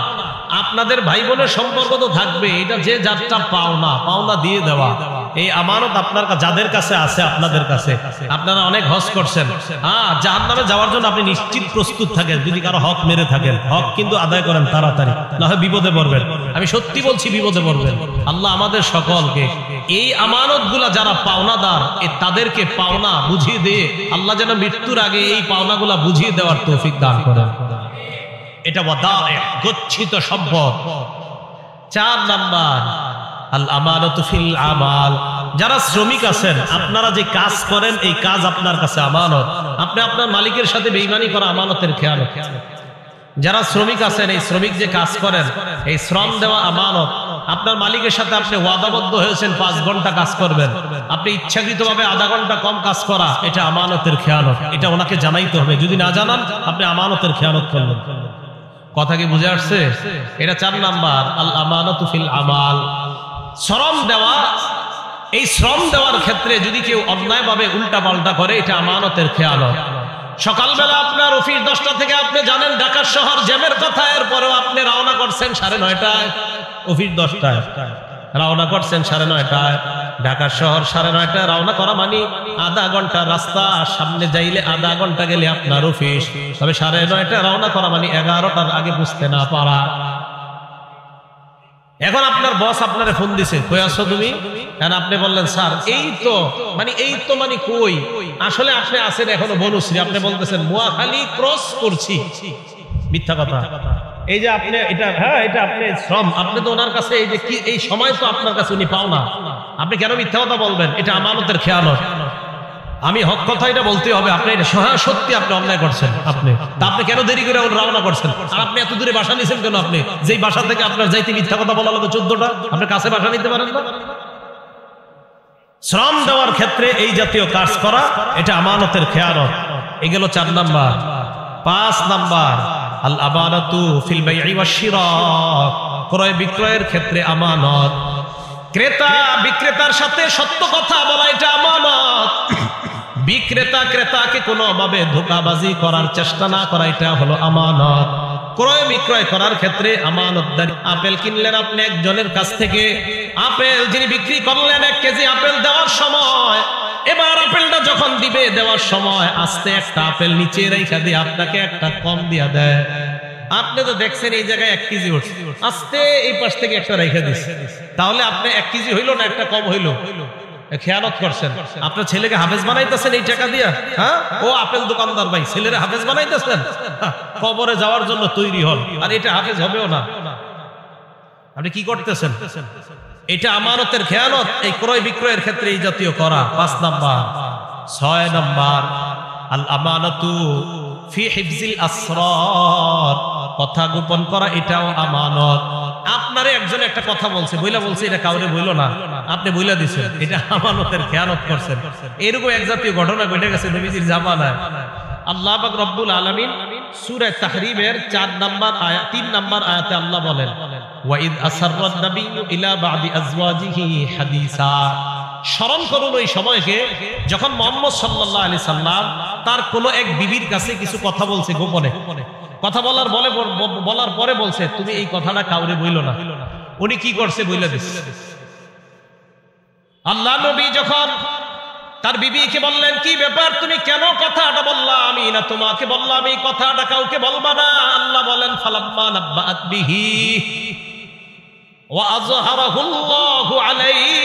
আপনাদের ভাই বোনের সম্পর্ক তো থাকবে, এটা যে যারটা পাওনা দিয়ে দেওয়া। এই আমানত আপনার যাদের কাছে আছে, আপনাদের কাছে, আপনারা অনেক হজ করছেন, হ্যাঁ জাহান্নামে যাওয়ার জন্য আপনি নিশ্চিত প্রস্তুত থাকেন। যদি কারো হক মেরে থাকেন, হক কিন্তু আদায় করেন তাড়াতাড়ি, না হয় বিপদে পড়বেন। আমি সত্যি বলছি, বিপদে পড়বেন। আল্লাহ আমাদের সকলকে এই আমানতগুলা যারা পাওনাদার তাদেরকে পাওনা বুঝিয়ে দিয়ে আল্লাহ যেন মৃত্যুর আগে এই পাওনাগুলা বুঝিয়ে দেওয়ার তৌফিক দান করেন। এটা গচ্ছিত সম্পদ। 4 নাম্বার, আল আমানাতু ফিল আমাল, যারা শ্রমিক আছেন, আপনারা যে কাজ করেন এই কাজ আপনার কাছে আমানত। আপনি আপনার মালিকের সাথে বেঈমানি করা আমানতের খেয়ানত। যারা শ্রমিক আছেন, এই শ্রমিক যে কাজ করেন এই শ্রম দেওয়া আমানত। আপনার মালিকের সাথে আপনি ওয়াদাবদ্ধ হয়েছেন 5 ঘন্টা কাজ করবেন, আপনি ইচ্ছাকৃতভাবে আধা ঘন্টা কম কাজ করা, এটা আমানতের খেয়ানত। এটা ওনাকে জানাইতে হবে, যদি না জানান আপনি আমানতের খেয়ানত করলেন। কথা কি বুঝে আসছে? এটা 4 নাম্বার, আল আমানাতু ফিল আমাল, শ্রম দেওয়া। এই শ্রম দেওয়ার ক্ষেত্রে যদি কেউ অন্যায়ভাবে উল্টা পাল্টা করে এটা আমানতের খেয়ানত। সকালবেলা আপনার অফিস 10টা থেকে, আপনি জানেন ঢাকা শহর জ্যামের কথা, এরপরেও আপনি রওনা করছেন 9:30টায়, অফিস 10টায়, রওনা করছেন 9:30টায়। ঢাকা শহর 9:30টায় রওনা করা মানে আধা ঘন্টা রাস্তা, সামনে যাইলে আধা ঘন্টা গেলে আপনার অফিস। তবে 9:30টায় রওনা করা মানে 11টার আগে বুঝতে না পারা। এখন আপনার বস আপনারে ফোন দিছে, কই আছো তুমি? এখন আপনি বললেন স্যার এই তো মানে কই, আসলে আপনি আছেন এখনো বনশ্রী, আপনি বলতেছেন মোয়াখালী ক্রস করছি। মিথ্যা কথা। এই যে আপনি এটা, হ্যাঁ এটা আপনি শ্রম, আপনি তো ওনার কাছে এই যে কি এই সময় তো আপনার কাছে উনি পাও না, আপনি কেন মিথ্যা কথা বলবেন? এটা আমানতের খেয়ানত। আমি হক কথা এটা বলতে হবে, আপনি এটা সত্যি আপনি অন্যায় করছেন, আপনি কেন দেরি করে রওনা করছেন? আর আপনি এত দূরে বাসা নিছেন কেন? আপনি যেই বাসা থেকে আপনার যাইতে মিথ্যা কথা বলা লাগবে 14টা, আপনার কাছে বাসা নিতে পারেন না? শ্রম দেওয়ার ক্ষেত্রে এই জাতীয় কাজ করা এটা আমানতের খেয়ানত। এগুলো 4 নাম্বার। 5 নাম্বার আল আমানাতু ফিল বাই'i ওয়াশ শিরা, ক্রয় বিক্রয়ের ক্ষেত্রে আমানত। ক্রেতা বিক্রেতার সাথে সত্য কথা বলা এটা আমানত। বিক্রেতা ক্রেতাকে কোনোভাবে ধোঁকাবাজি করার চেষ্টা না করা এটা হলো আমানত। ক্রয় বিক্রয় করার ক্ষেত্রে আমানতদারি। আপেল কিনলেন আপনি একজনের কাছ থেকে, আপেল যিনি বিক্রি করলেন 1 কেজি আপেল দেওয়ার সময়, এবার আপেলটা যখন দিবে দেওয়ার সময় আস্তে একটা আপেল নিচে রেখে দিয়ে আপনাকে একটা কম দিয়া দেয়। আপনি তো দেখছেন এই জায়গায় 1 কেজি উঠছে, আস্তে এই পাশ থেকে একটা রেখে দিচ্ছে, তাহলে আপনি 1 কেজি হইলো না একটা কম হইলো? খেয়ানত করছেন। আপনার ছেলেকে হাফেজ বানাইতেছেন এই টাকা দিয়া, হ্যাঁ ও আপেল দোকানদার ভাই, ছেলেরা হাফেজ বানাইতেছেন, কবরে যাওয়ার জন্য তৈরি হন, আর এটা হাফেজ হবেও না। আপনি কি করতেছেন? এটা আমানতের খেয়ানত। এই ক্রয় বিক্রয়ের ক্ষেত্রে এই জাতীয় করা 5 নাম্বার। 6 নাম্বার আল আমানাতু ফি হিফজিল আসরার, কথা গোপন করা এটাও আমানত। আপনারে একজন একটা কথা বলছে, বলছে এটা কাউরে বইলো না, আপনি বইলা দিছেন, এটা আমানতের খেয়ানত করছেন। এরকম এক জাতীয় ঘটনা ঘটে গেছে নবীজির জামানায়। আল্লাহ পাক রব্বুল আলামিন সূরা তাহরীমের 4 নাম্বার আয়াত 3 নাম্বার আয়াতে আল্লাহ বলেন ওয়া ইয আসাররান নাবিয়্যু ইলা বা'দি আজওয়াজিহি হাদিসা। স্মরণ করুন ওই সময়কে যখন মুহাম্মদ সাল্লাল্লাহু আলাইহি সাল্লাম তার কোনো এক বিবির কাছে কিছু কথা বলছে গোপনে। কথা বলার পরে বলছে তুমি এই কথাটা কাউরে বইলো না। উনি কি করছে? বইলা দিছে। আল্লাহ নবী যখন তার বিবিকে বললেন কি ব্যাপার তুমি কেন কথাটা বললা? আমি না তোমাকে বললাম এই কথাটা কাউকে বলবা না। আল্লাহ বলেন ফালাম্মা নাব্বাআত বিহি ওয়া আযহারাহুল্লাহু আলাইহি।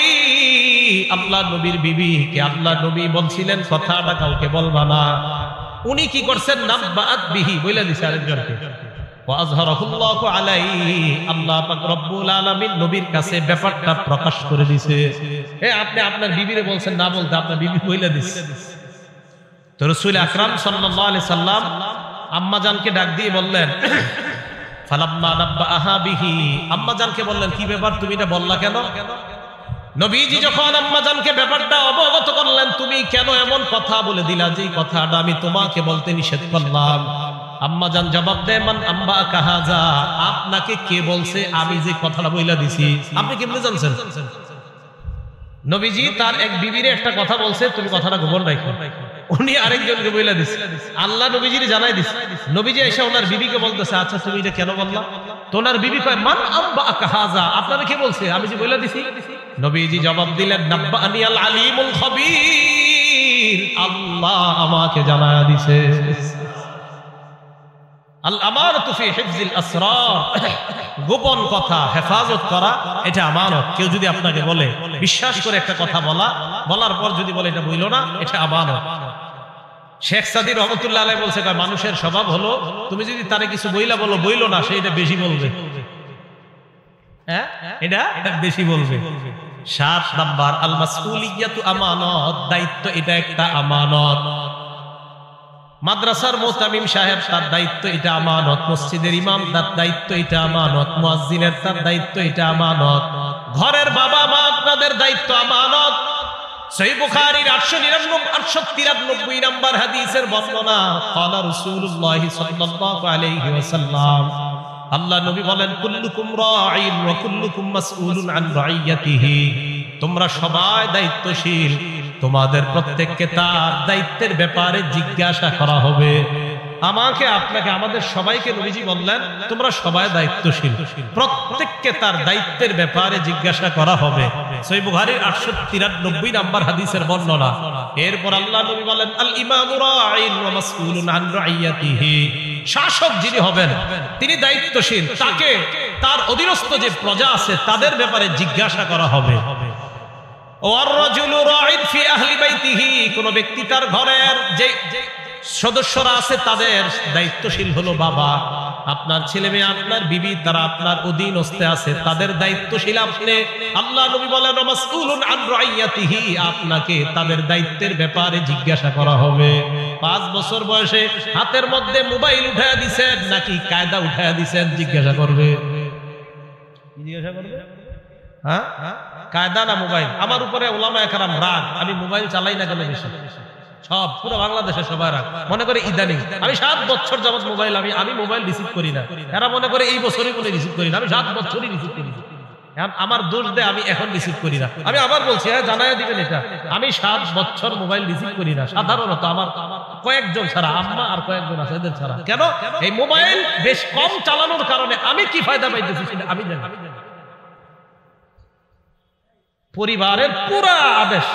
আল্লাহ নবীর বিবিকে আল্লাহ নবী বলছিলেন কথাটা কাউকে বলবা না, উনি কি করছেন? নাব্বাআত বিহি, বইলা দিছে আরেকজনকে। ওয়া আযহারাহুল্লাহু আলাইহি, আল্লাহ পাক রব্বুল আলামিন নবীর কাছে ব্যাপারটা প্রকাশ করে দিয়েছে। আপনি আপনার বিবিরে বলছেন না বলতে, আপনার বিবি বইলা দিছে। তো রাসূল আকরাম সাল্লাল্লাহু আলাইহি সাল্লাম আম্মা জানকে ডাক দিয়ে বললেন ফালাম্মা নাব্বাআহা বিহি, আম্মা জানকে বললেন কি ব্যাপার তুমি এটা বললা কেন? নবীজি যখন আম্মা জানকে ব্যাপারটা অবগত করলেন তুমি কেন এমন কথা বলে দিলা যে কথাটা আমি তোমাকে বলতে নিষেধ করলাম? আম্মা জান জবাব দেয় মান আম্বা কাহাজা, আপনাকে কে বলছে আমি যে কথাটা বইলা দিছি? আপনি কেমনে জানছেন? নবীজি তার এক বিবিরে একটা কথা বলছে, তুমি কথাটা গোপন রাখো। উনি আরেকজনকে বইলা দিছে, আল্লাহ নবীজিরে জানাই দিছে। নবীজি এসে ওনার বিবিকে বলতেছে আচ্ছা তুমি এটা কেন বললা? তো ওনার বিবি কয় মান আম্বা কাহাজা, আপনারা কে বলছে আমি যে বইলা দিছি? নবীজি জবাব দিলেন নাব্বানি আল আলিমুল খবীর, আল্লাহ আমাকে জানায়া দিছে। আল আমানাতু ফি হিফজিল আসরার, গোপন কথা হেফাজত করা এটা আমানত। কেউ যদি আপনাকে বলে বিশ্বাস করে একটা কথা বলার পর যদি বলে এটা বইলো না, এটা আমানত। শেখ সাদী রহমাতুল্লাহ আলাইহি বলছে মানুষের স্বভাব হলো তুমি যদি তারে কিছু বইলো না, সে এটা বেশি বলবে। হ্যাঁ এটা বেশি বলবে। 7 নাম্বার আল মাসউলিয়াতু আমানত, দায়িত্ব এটা একটা আমানত। মাদ্রাসার মুতামিম সাহেব তার দায়িত্ব এটা আমানত, মসজিদের ইমাম তার দায়িত্ব এটা আমানত, মুয়াজ্জিনের তার দায়িত্ব এটা আমানত, ঘরের বাবা মা আপনাদের দায়িত্ব আমানত। সহিহ বুখারীর 893 নাম্বার হাদিসের বর্ণনা ক্বালা রাসূলুল্লাহ সাল্লাল্লাহু আলাইহি ওয়াসাল্লাম, আল্লাহ নবী বলেন কুল্লুকুম রাঈন ওয়া কুল্লুকুম মাসউলুন আন রাইয়াতিহি, তোমরা সবাই দায়িত্বশীল, তোমাদের প্রত্যেককে তার দায়িত্বের ব্যাপারে জিজ্ঞাসা করা হবে। আমাকে আপনাকে আমাদের সবাইকে নবীজি বললেন তোমরা সবাই দায়িত্বশীল, প্রত্যেককে তার দায়িত্বের ব্যাপারে জিজ্ঞাসা করা হবে। সহিহ বুখারীর 893 নাম্বার হাদিসের বর্ণনা। এরপর আল্লাহ নবী বলেন আল ইমামু রাঈন ওয়া মাসউলুন আন রাইয়াতিহি, শাসক যিনি হবেন তিনি দায়িত্বশীল, তাকে তার অধীনস্থ যে প্রজা আছে তাদের ব্যাপারে জিজ্ঞাসা করা হবে। কোন ব্যক্তি তার ঘরের যে সদস্যরা আছে তাদের দায়িত্বশীল হলো বাবা, আপনার ছেলে মেয়ে, আপনার বিবি, তারা আপনার অধীনস্থে আছে, তাদের দায়িত্বশীল আপনি। আল্লাহ নবী বলেন মাসউলুন আন রাইয়াতিহি, আপনাকে তাদের দায়িত্বের ব্যাপারে জিজ্ঞাসা করা হবে। 5 বছর বয়সে হাতের মধ্যে মোবাইল উঠায়া দিবেন নাকি কায়দা উঠায়া দিবেন, জিজ্ঞাসা করবে। কি জিজ্ঞাসা করবে? হ্যাঁ, কায়দা না মোবাইল? আমার উপরে ওলামায়ে কেরাম রাগ, আমি মোবাইল চালাই না কেন বেশি। সব পুরো বাংলাদেশে সবাই রাগ, মনে করে ইদানিং আমি 7 বছর যাবত মোবাইল আমি মোবাইল রিসিভ করি না। এরা মনে করে এই বছরই বলে রিসিভ করি না, আমি 7 বছরই রিসিভ করি না। আমার দোষ দেয় আমি এখন রিসিভ করি না। আমি আবার বলছি, হ্যাঁ জানাইয়া দিবেন এটা, আমি 7 বছর মোবাইল রিসিভ করি না। সাধারণত আমার কয়েকজন ছাড়া, আম্মা আর কয়েকজন আছে, এদের ছাড়া। কেন? এই মোবাইল বেশ কম চালানোর কারণে আমি কি ফায়দা পাইতেছি সেটা আমি জানি। পরিবারের পুরা আদেশ,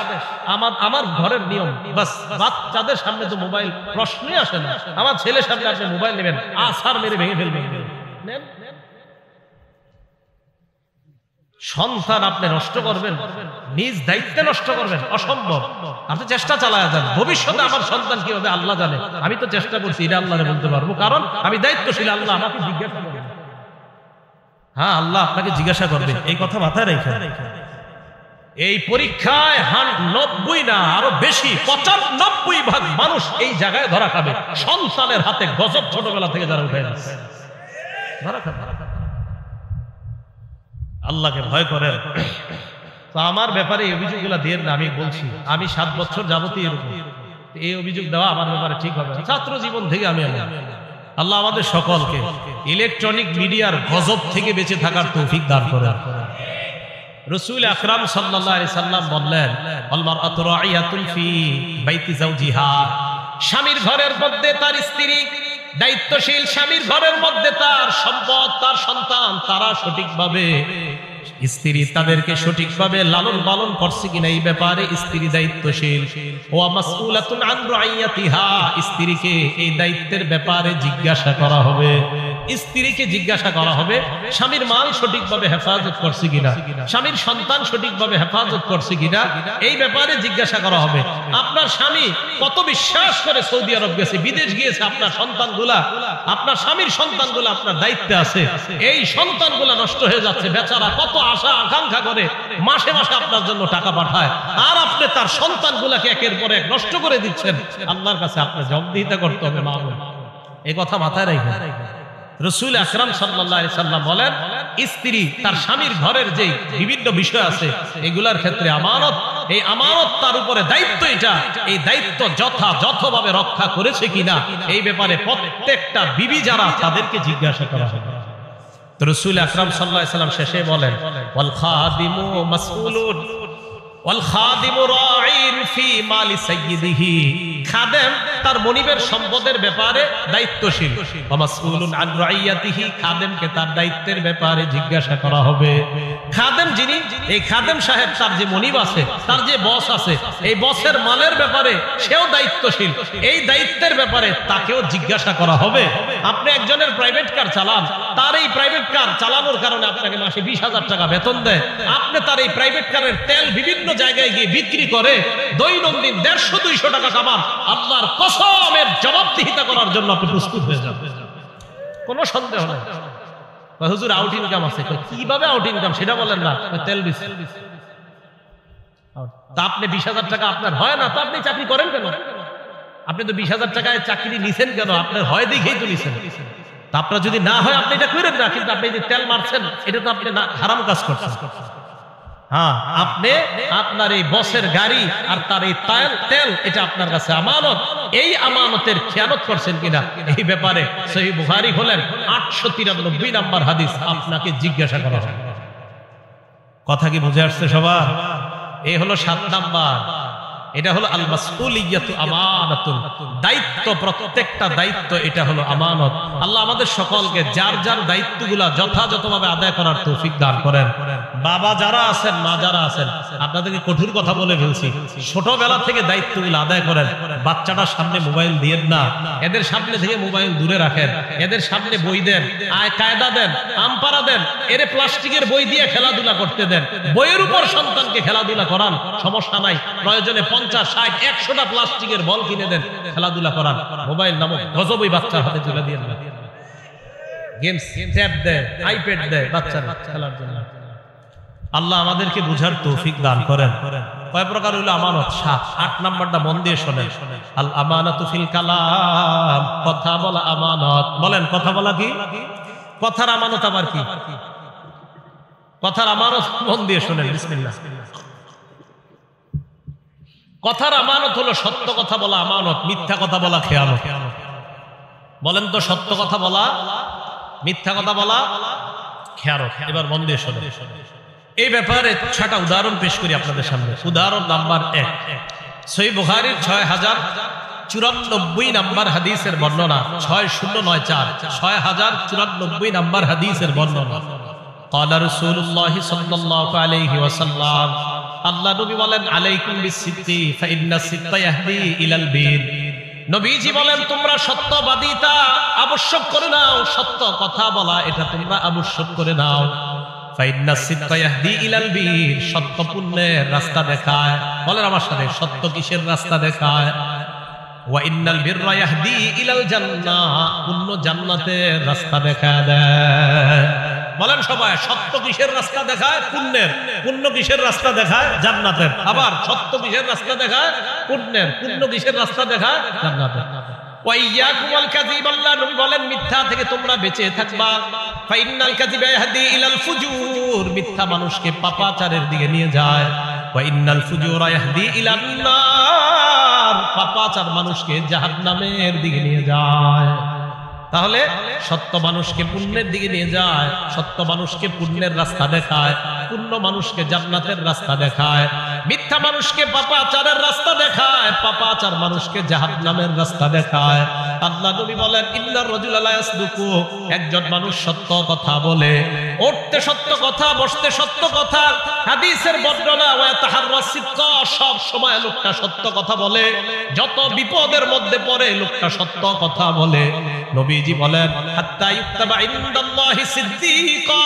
আমার ঘরের নিয়ম, বাস বাচ্চাদের সামনে তো মোবাইল প্রশ্নই আসে না। আমার ছেলের সামনে আপনি মোবাইল নেবেন, আছার মেরে ভেঙে ফেলবেন। সন্তান আপনি নষ্ট করবেন, নিজ দায়িত্বে নষ্ট করবেন, অসম্ভব। আপনি চেষ্টা চালায় যান, ভবিষ্যতে আমার সন্তান কি হবে আল্লাহ জানে। আমি তো চেষ্টা করছি, এটা আল্লাহরে বলতে পারবো, কারণ আমি দায়িত্বশীল। আল্লাহ আমাকে জিজ্ঞাসা করবেন, হ্যাঁ আল্লাহ আপনাকে জিজ্ঞাসা করবে, এই কথা মাথায় রেখে। এই পরীক্ষায় 90 না আরো বেশি 95% মানুষ এই জায়গায় ধরা খাবে। সন্তানের হাতে গজব ছোটবেলা থেকে যারা উঠে যাচ্ছে ধরা খাবে। আল্লাহকে ভয় করেন। তো আমার ব্যাপারে এই অভিযোগগুলো দিয়ে না, আমি বলছি আমি 7 বছর যাবতীয় এরকম, এই অভিযোগ দেওয়া আমার ব্যাপারে ঠিক হবে না। ছাত্র জীবন থেকে আমি আল্লাহ আমাদের সকলকে ইলেকট্রনিক মিডিয়ার গজব থেকে বেঁচে থাকার তৌফিক দান করেন। রাসূল আকরাম সাল্লাল্লাহু আলাইহি সাল্লাম বললেন, আল মারআতু রাইয়াতুন ফি বাইতি যাওজিহা, স্বামীর ঘরের মধ্যে তার স্ত্রী দায়িত্বশীল। স্বামীর ঘরের মধ্যে তার সম্পদ, তার সন্তান, তারা সঠিকভাবে স্ত্রী তাদেরকে সঠিকভাবে লালন পালন করছে কিনা এই ব্যাপারে স্ত্রী দায়িত্বশীল। ওয়া মাসউলাতুন আন রাইয়াতিহা, স্ত্রীকে এই দায়িত্বের ব্যাপারে জিজ্ঞাসা করা হবে। স্ত্রীকে জিজ্ঞাসা করা হবে স্বামীর মাল সঠিকভাবে হেফাজত করছে কিনা, স্বামীর সন্তান সঠিকভাবে হেফাজত করছে কিনা, এই ব্যাপারে জিজ্ঞাসা করা হবে। আপনার স্বামী কত বিশ্বাস করে সৌদি আরব গেছে, বিদেশ গিয়েছে, আপনার সন্তানগুলা, আপনার স্বামীর সন্তানগুলা আপনার দায়িত্বে আছে, এই সন্তানগুলা নষ্ট হয়ে যাচ্ছে। বেচারা কত আশা আকাঙ্ক্ষা করে মাসে মাসে আপনার জন্য টাকা পাঠায়, আর আপনি তার সন্তানগুলাকে একের পর এক নষ্ট করে দিচ্ছেন। আল্লাহর কাছে আপনার জবাবদিহিতা করতে হবে। মা বোন, এই কথা মাথায় রাখবেন। রাসূল আকরাম সাল্লাল্লাহু আলাইহি সাল্লাম বলেন, স্ত্রী তার স্বামীর ঘরের যে বিভিন্ন বিষয় আছে এগুলার ক্ষেত্রে আমানত, এই আমানত তার উপরে দায়িত্ব, এটা এই দায়িত্ব যথাযথভাবে রক্ষা করেছে কিনা এই ব্যাপারে প্রত্যেকটা বিবি যারা তাদেরকে জিজ্ঞাসা করা হবে। তো রাসূল আকরাম সাল্লাল্লাহু আলাইহি সাল্লাম শেষে বলেন, ওয়াল খাদিমু মাসউলুন ওয়াল খাদিমু রাঈন ফি মালি সাইয়্যিদিহি, খাদেম তার মনিবের সম্পদের ব্যাপারে দায়িত্বশীল। ওয়া মাসউলুন আন রাইয়াতিহি, খাদেমকে তার দায়িত্বের ব্যাপারে জিজ্ঞাসা করা হবে। খাদেম যিনি, এই খাদেম সাহেব তার যে মনিব আছে, তার যে বস আছে, এই বসের মালের ব্যাপারে সেও দায়িত্বশীল। এই দায়িত্বের ব্যাপারে তাকেও জিজ্ঞাসা করা হবে। আপনি একজনের প্রাইভেট কার চালান, তার এই প্রাইভেট কার চালানোর কারণে আপনাকে মাসে 20,000 টাকা বেতন দেয়। আপনি তার এই প্রাইভেট কারের তেল বিভিন্ন জায়গায় গিয়ে বিক্রি করে দৈনন্দিন 150-200 টাকা কামান। আল্লাহর কসমের জবাবদিহিতা করার জন্য আপনি প্রস্তুত হয়ে যাবেন, কোনো সন্দেহ নেই। হুজুর আউট ইনকাম আছে, কিভাবে আউট ইনকাম সেটা বলেন না, তেল দিচ্ছে। তা আপনি 20,000 টাকা আপনার হয় না, তো আপনি চাকরি করেন কেন? আপনি তো 20,000 টাকায় চাকরি নিছেন কেন? আপনার হয় দেখেই তো নিছেন। তা আপনার যদি না হয় আপনি এটা করেন না, কিন্তু আপনি যে তেল মারছেন এটা তো আপনি হারাম কাজ করছেন। হ্যাঁ, আপনি আপনার এই বসের গাড়ি আর তার এই তেল এটা আপনার কাছে আমানত। এই আমানতের খেয়ানত করছেন কিনা এই ব্যাপারে সহিহ বুখারী হলেন 893 নম্বর হাদিস, আপনাকে জিজ্ঞাসা করা হবে। কথা কি বুঝে আসছে সবার? এই হলো 7 নাম্বার। এটা হলো আল মাসউলিয়াতু আমানাতুন, দায়িত্ব, প্রত্যেকটা দায়িত্ব এটা হলো আমানত। আল্লাহ আমাদের সকলকে যার যার দায়িত্বগুলো যথাযথভাবে আদায় করার তৌফিক দান করেন। বাবা যারা আছেন, মা যারা আছেন, আপনাদেরকে কঠোর কথা বলে ফেলছি, ছোটবেলা থেকে দায়িত্বগুলো আদায় করেন। বাচ্চাটার সামনে মোবাইল দিয়েন না, এদের সামনে থেকে মোবাইল দূরে রাখেন, এদের সামনে বই দেন, কায়দা দেন, আমপারা দেন, এর প্লাস্টিকের বই দিয়ে খেলাধুলা করতে দেন। বইয়ের উপর সন্তানকে খেলাধুলা করান, সমস্যা নাই। প্রয়োজনে 50, 60, 100টা প্লাস্টিকের বল কিনে দেন, খেলাধুলা করান। মোবাইল নামক গজবই বাচ্চার হাতে তুলে দিয়ে না। গেমস, ট্যাব দেয়, আইপ্যাড দেয় বাচ্চারা খেলার জন্য। আল্লাহ আমাদেরকে বুঝার তৌফিক দান করেন। কয় প্রকার হইল আমানত? 7। 8 নাম্বারটা মন দিয়ে শোনেন। আল আমানাতু ফিল কালাম, কথা বলা আমানত। বলেন, কথা বলা কি? কথার আমানত আবার কি? কথার আমানত মন দিয়ে শোনেন, বিসমিল্লাহ। কথার আমানত হলো সত্য কথা বলা আমানত, মিথ্যা কথা বলা খেয়ানত। বলেন তো, সত্য কথা বলা, মিথ্যা কথা বলা খেয়ানত। এবার মন দিয়ে শোনেন। এই ব্যাপারে 6টা উদাহরণ পেশ করি আপনাদের সামনে। উদাহরণ নাম্বার 1, সহিহ বুখারীর 6094 নাম্বার হাদিসের বর্ণনা, 6094, 6094 নাম্বার হাদিসের বর্ণনা। ক্বালা রাসূলুল্লাহ সাল্লাল্লাহু আলাইহি ওয়াসাল্লাম, আল্লাহ নবী বলেন, আলাইকুম বিস-সিদকি ফাইন্নাস সিদকা ইয়াহদি ইলাল বীর। নবীজি বলেন, তোমরা সত্যবাদিতা আবশ্যক করে নাও, সত্য কথা বলা এটা তোমরা আবশ্যক করে নাও। ফাইন্নাস সিদকা ইয়াহদি ইলাল বীর, সত্য পুণ্যের রাস্তা দেখায়। বলেন আমার সাথে, সত্য কিসের রাস্তা দেখায়? ওয়া ইন্নাল বিররা ইয়াহদি ইলাল জান্নাহ, পুণ্য জান্নাতের রাস্তা দেখায় দেয়। বলেন সবাই, সত্য কিসের রাস্তা দেখায়? পুণ্যের। পুণ্য কিসের রাস্তা দেখায়? জান্নাতের। আবার সত্য কিসের রাস্তা দেখায়? পুণ্যের। পুণ্য কিসের রাস্তা দেখায়? জান্নাতের। ওয়া ইয়াকুম আল কাযিব, আল্লাহ নবী বলেন, মিথ্যা থেকে তোমরা বেঁচে থাকবা। ফাইন্নাল কাযিবা ইয়াহদি ইলাল ফুজুর, মিথ্যা মানুষকে পাপাচারের দিকে নিয়ে যায়। ওয়া ইন্নাল ফুজুরা ইয়াহদি ইলান নার, পাপাচার মানুষকে জাহান্নামের দিকে নিয়ে যায়। তাহলে সত্য মানুষকে পুণ্যের দিকে নিয়ে যায়, সত্য মানুষকে পুণ্যের রাস্তা দেখায়, পুণ্য মানুষকে জান্নাতের রাস্তা দেখায়। মিথ্যা মানুষকে পাপাচারের রাস্তা দেখায়, পাপাচার মানুষকে জাহান্নামের রাস্তা দেখায়। আল্লাহ নবী বলেন, ইন্নার রাজুলা লা ইয়াসদুকু, একজন মানুষ সত্য কথা বলে, উঠতে সত্য কথা, বসতে সত্য কথা। হাদিসের বর্ণনা, ওয়া তাহাররাস সিদকা, সব সময় লোকটা সত্য কথা বলে, যত বিপদের মধ্যে পড়ে লোকটা সত্য কথা বলে। নবীজি বলেন, হাত্তা ইউক্তাবা ইনদাল্লাহি সিদ্দিকা,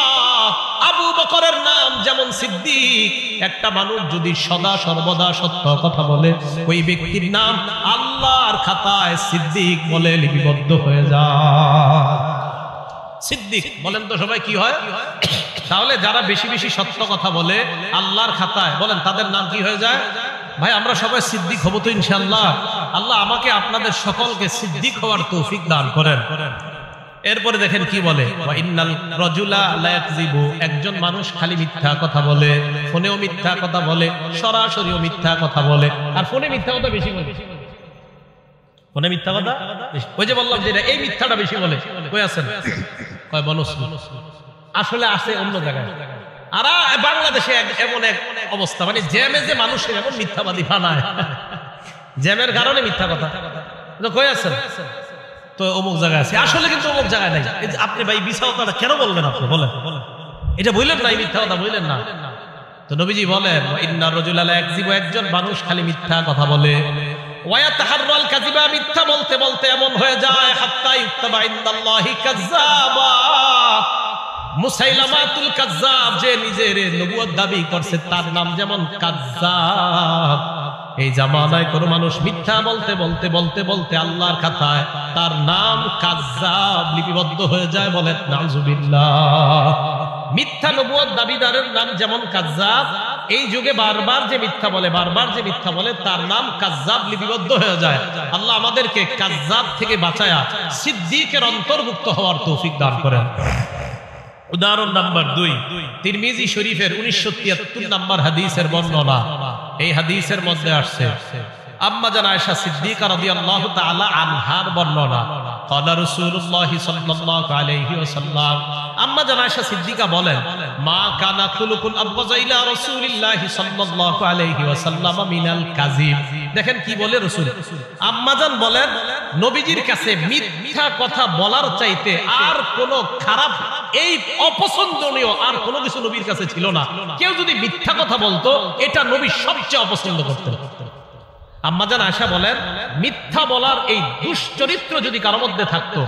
আবু বকরের নাম যেমন সিদ্দিক। একটা মানুষ যদি সদা সর্বদা সত্য কথা বলে, ওই ব্যক্তির নাম আল্লাহর খাতায় সিদ্দিক বলে লিপিবদ্ধ হয়ে যায়। সিদ্দিক বলেন তো সবাই কি হয়? তাহলে যারা বেশি বেশি সত্য কথা বলে আল্লাহর খাতায়, বলেন তাদের নাম কি হয়ে যায়? ভাই আমরা সবাই সিদ্দিক হব তো ইনশাআল্লাহ। আল্লাহ আমাকে আপনাদের সকলকে সিদ্দিক হওয়ার তৌফিক দান করেন। এরপরে দেখেন কি বলে, ওয়া ইন্নাল রাজুলা লা ইয়াকযিবু, একজন মানুষ খালি মিথ্যা কথা বলে, ফোনেও মিথ্যা কথা বলে, সরাসরিও মিথ্যা কথা বলে। আর ফোনে মিথ্যা কথা বেশি বলে, ফোনে মিথ্যা কথা বেশি। ওই যে বললাম যে এই মিথ্যাটা বেশি বলে, কই আছেন? কয় বনস। আসলে আছে অন্য জায়গায়। আর বাংলাদেশে এমন এক অবস্থা, মানে জ্যামে যে মানুষের এমন মিথ্যাবাদী বানায়, জ্যামের কারণে মিথ্যা কথা। কই আছেন? তো অমুক জায়গায় আছে, আসলে কিন্তু অমুক জায়গায় নাই। আপনি ভাই মিথ্যা কথাটা কেন বলবেন? আপনি বলেন, এটা বললেন না, মিথ্যা কথা বললেন না। তো নবীজি বলেন, ইন্নার রাজুলা লা ইয়াকযিবু, একজন মানুষ খালি মিথ্যা কথা বলে, ওয়া ইয়াতাহাররাল কাযিবা, মিথ্যা বলতে বলতে এমন হয়ে যায়, হাত্তা ইউক্তাবা ইনদাল্লাহি কাযযাবা। মুসাইলামাতুল কাযযাব, যে নিজের নবুয়ত দাবি করছে, তার নাম যেমন কাযযাব। এই জামানায় কোন মানুষ মিথ্যা বলতে বলতে বলতে বলতে আল্লাহর খাতায় তার নাম কাযযাব লিপিবদ্ধ হয়ে যায়। বলেন নাউযুবিল্লাহ। মিথ্যা নবুয়ত দাবিদারের নাম যেমন কাযযাব, এই যুগে বারবার যে মিথ্যা বলে, বারবার যে মিথ্যা বলে, তার নাম কাযযাব লিপিবদ্ধ হয়ে যায়। আল্লাহ আমাদেরকে কাযযাব থেকে বাঁচায়া সিদ্দিকের অন্তর্ভুক্ত হওয়ার তৌফিক দান করেন। উদাহরণ নাম্বার 2, তিরমিজি শরীফের 1973 নাম্বার হাদিসের বর্ণনা। এই হাদিসের মধ্যে আসছে আম্মা জান আয়েশা সিদ্দিকা রাদিয়াল্লাহু তাআলা আনহার বর্ণনা। ক্বালা রাসূলুল্লাহ সাল্লাল্লাহু আলাইহি ওয়াসাল্লাম, আম্মা জান আয়েশা সিদ্দিকা বলেন, মা কানা খুলুকুল আব্বাজা ইলা রাসূলিল্লাহি সাল্লাল্লাহু আলাইহি ওয়াসাল্লাম মিনাল কাযিব। দেখেন কি বলে রাসূল, আম্মাজান বলেন নবীজির কাছে মিথ্যা কথা বলার চাইতে আর কোনো খারাপ, এই অপছন্দনীয় আর কোনো কিছু নবীর কাছে ছিল না। কেউ যদি মিথ্যা কথা বলতো এটা নবী সবচেয়ে অপছন্দ করতেন। আম্মাজান আয়েশা বলেন মিথ্যা বলার এই দুশ্চরিত্র যদি কারো মধ্যে থাকতো,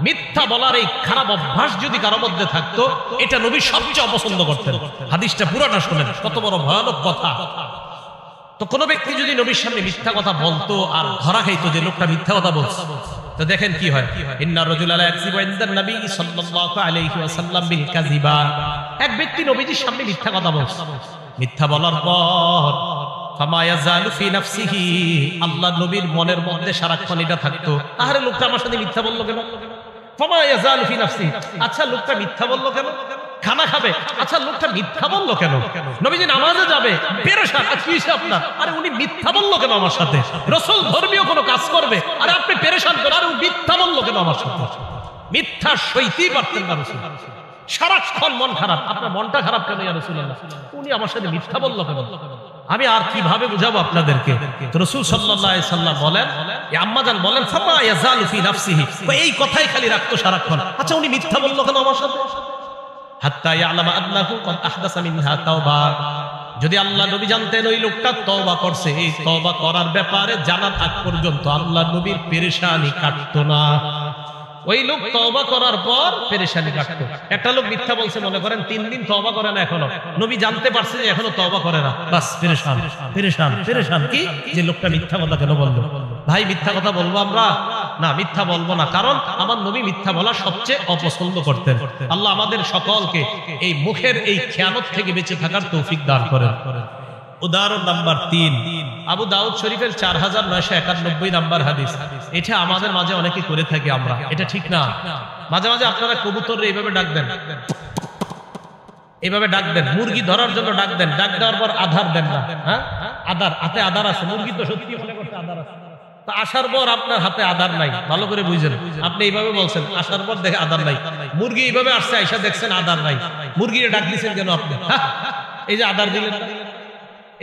মিথ্যা বলার এই খারাপ অভ্যাস যদি কারো মধ্যে থাকতো, এটা নবী সবচেয়ে অপছন্দ করতেন। হাদিসটা পুরোটা শুনেন, কত বড় ভয়ানক কথা। তো কোন ব্যক্তি যদি নবীর সামনে মিথ্যা কথা বলতো আর ধরা খাইতো যে লোকটা মিথ্যা কথা বলছে, তো দেখেন কি হয়। ইন্না রাজুলা লা ইয়াকযিবু ইনদান নবী সাল্লাল্লাহু আলাইহি ওয়াসাল্লাম বিল কাযিবা। এক ব্যক্তি নবীজির সামনে মিথ্যা কথা বলছে, মিথ্যা বলার পর ফামা ইয়াজালু ফি নাফসিহি, আল্লাহ নবীর মনের মধ্যে সারাক্ষণ এটা থাকতো, আরে লোকটা আমার সাথে মিথ্যা বললো কেন? ফামা ইয়াজালু ফি নাফসিহি, আচ্ছা লোকটা মিথ্যা বললো কেন? খানা খাবে, আচ্ছা লোকটা মিথ্যা বললো কেন? নবীজি নামাজে যাবে, পেরেশান, কি হইছে আপনার? আরে উনি মিথ্যা বললো কেন আমার সাথে? রাসূল ধর্মীয় কোনো কাজ করবে, আরে আপনি পেরেশান করেন, আরে মিথ্যা বললো কেন আমার সাথে? মিথ্যা সইতেই পারতেন না রাসূল। সারাক্ষণ মন খারাপ, আপনার মনটা খারাপ কেন ইয়া রাসূলুল্লাহ? উনি আমার সাথে মিথ্যা বললো কেন? আমি আর কিভাবে বুঝাবো আপনাদেরকে? তো রাসূল সাল্লাল্লাহু আলাইহি সাল্লাম বলেন, আম্মাজান বলেন ফামা ইয়াজালু ফি নাফসিহি, এই কথাই খালি রাখতো সারাক্ষণ, আচ্ছা উনি মিথ্যা বললো কেন আমার সাথে? হাত্তা ইয়ালামা আন্নাহু ক্বাদ আহদাসা মিনহা তাওবা, যদি আল্লাহ নবী জানতেন ওই লোকটা তওবা করছে, এই তওবা করার ব্যাপারে জানার আগ পর্যন্ত আল্লাহ নবীর পেরেশানি কাটতো না। ওই লোক তওবা করার পর পেরেশানি কাটতো। একটা লোক মিথ্যা বলছে মনে করেন 3 দিন তওবা করে না, এখনো নবী জানতে পারছে যে এখনো তওবা করে না, বাস পেরেশান পেরেশান পেরেশান। কি যে লোকটা মিথ্যা কথা কেন বললো? ভাই মিথ্যা কথা বলবো আমরা? না, মিথ্যা বলবো না, কারণ আমার নবী মিথ্যা বলা সবচেয়ে অপছন্দ করতেন। আল্লাহ আমাদের সকলকে এই মুখের এই খেয়ানত থেকে বেঁচে থাকার তৌফিক দান করেন। উদাহরণ নাম্বার 3, আবু দাউদ শরীফের 4991 নাম্বার হাদিস। এটা আমাদের মাঝে অনেকে করে থাকি আমরা, এটা ঠিক না। মাঝে মাঝে আপনারা কবুতর এইভাবে ডাক দেন, এইভাবে ডাক দেন, মুরগি ধরার জন্য ডাক দেন, ডাক দেওয়ার পর আধার দেন না। হ্যাঁ, আধার, হাতে আধার আছে, মুরগি তো সত্যি মনে করতে আধার আছে, তা আসার পর আপনার হাতে আধার নাই, ভালো করে বুঝেন। আপনি এইভাবে বলছেন, আসার পর দেখে আধার নাই। মুরগি এইভাবে আসছে, আইসা দেখছেন আধার নাই, মুরগিরে ডাক দিচ্ছেন কেন আপনি? এই যে আধার দিলেন।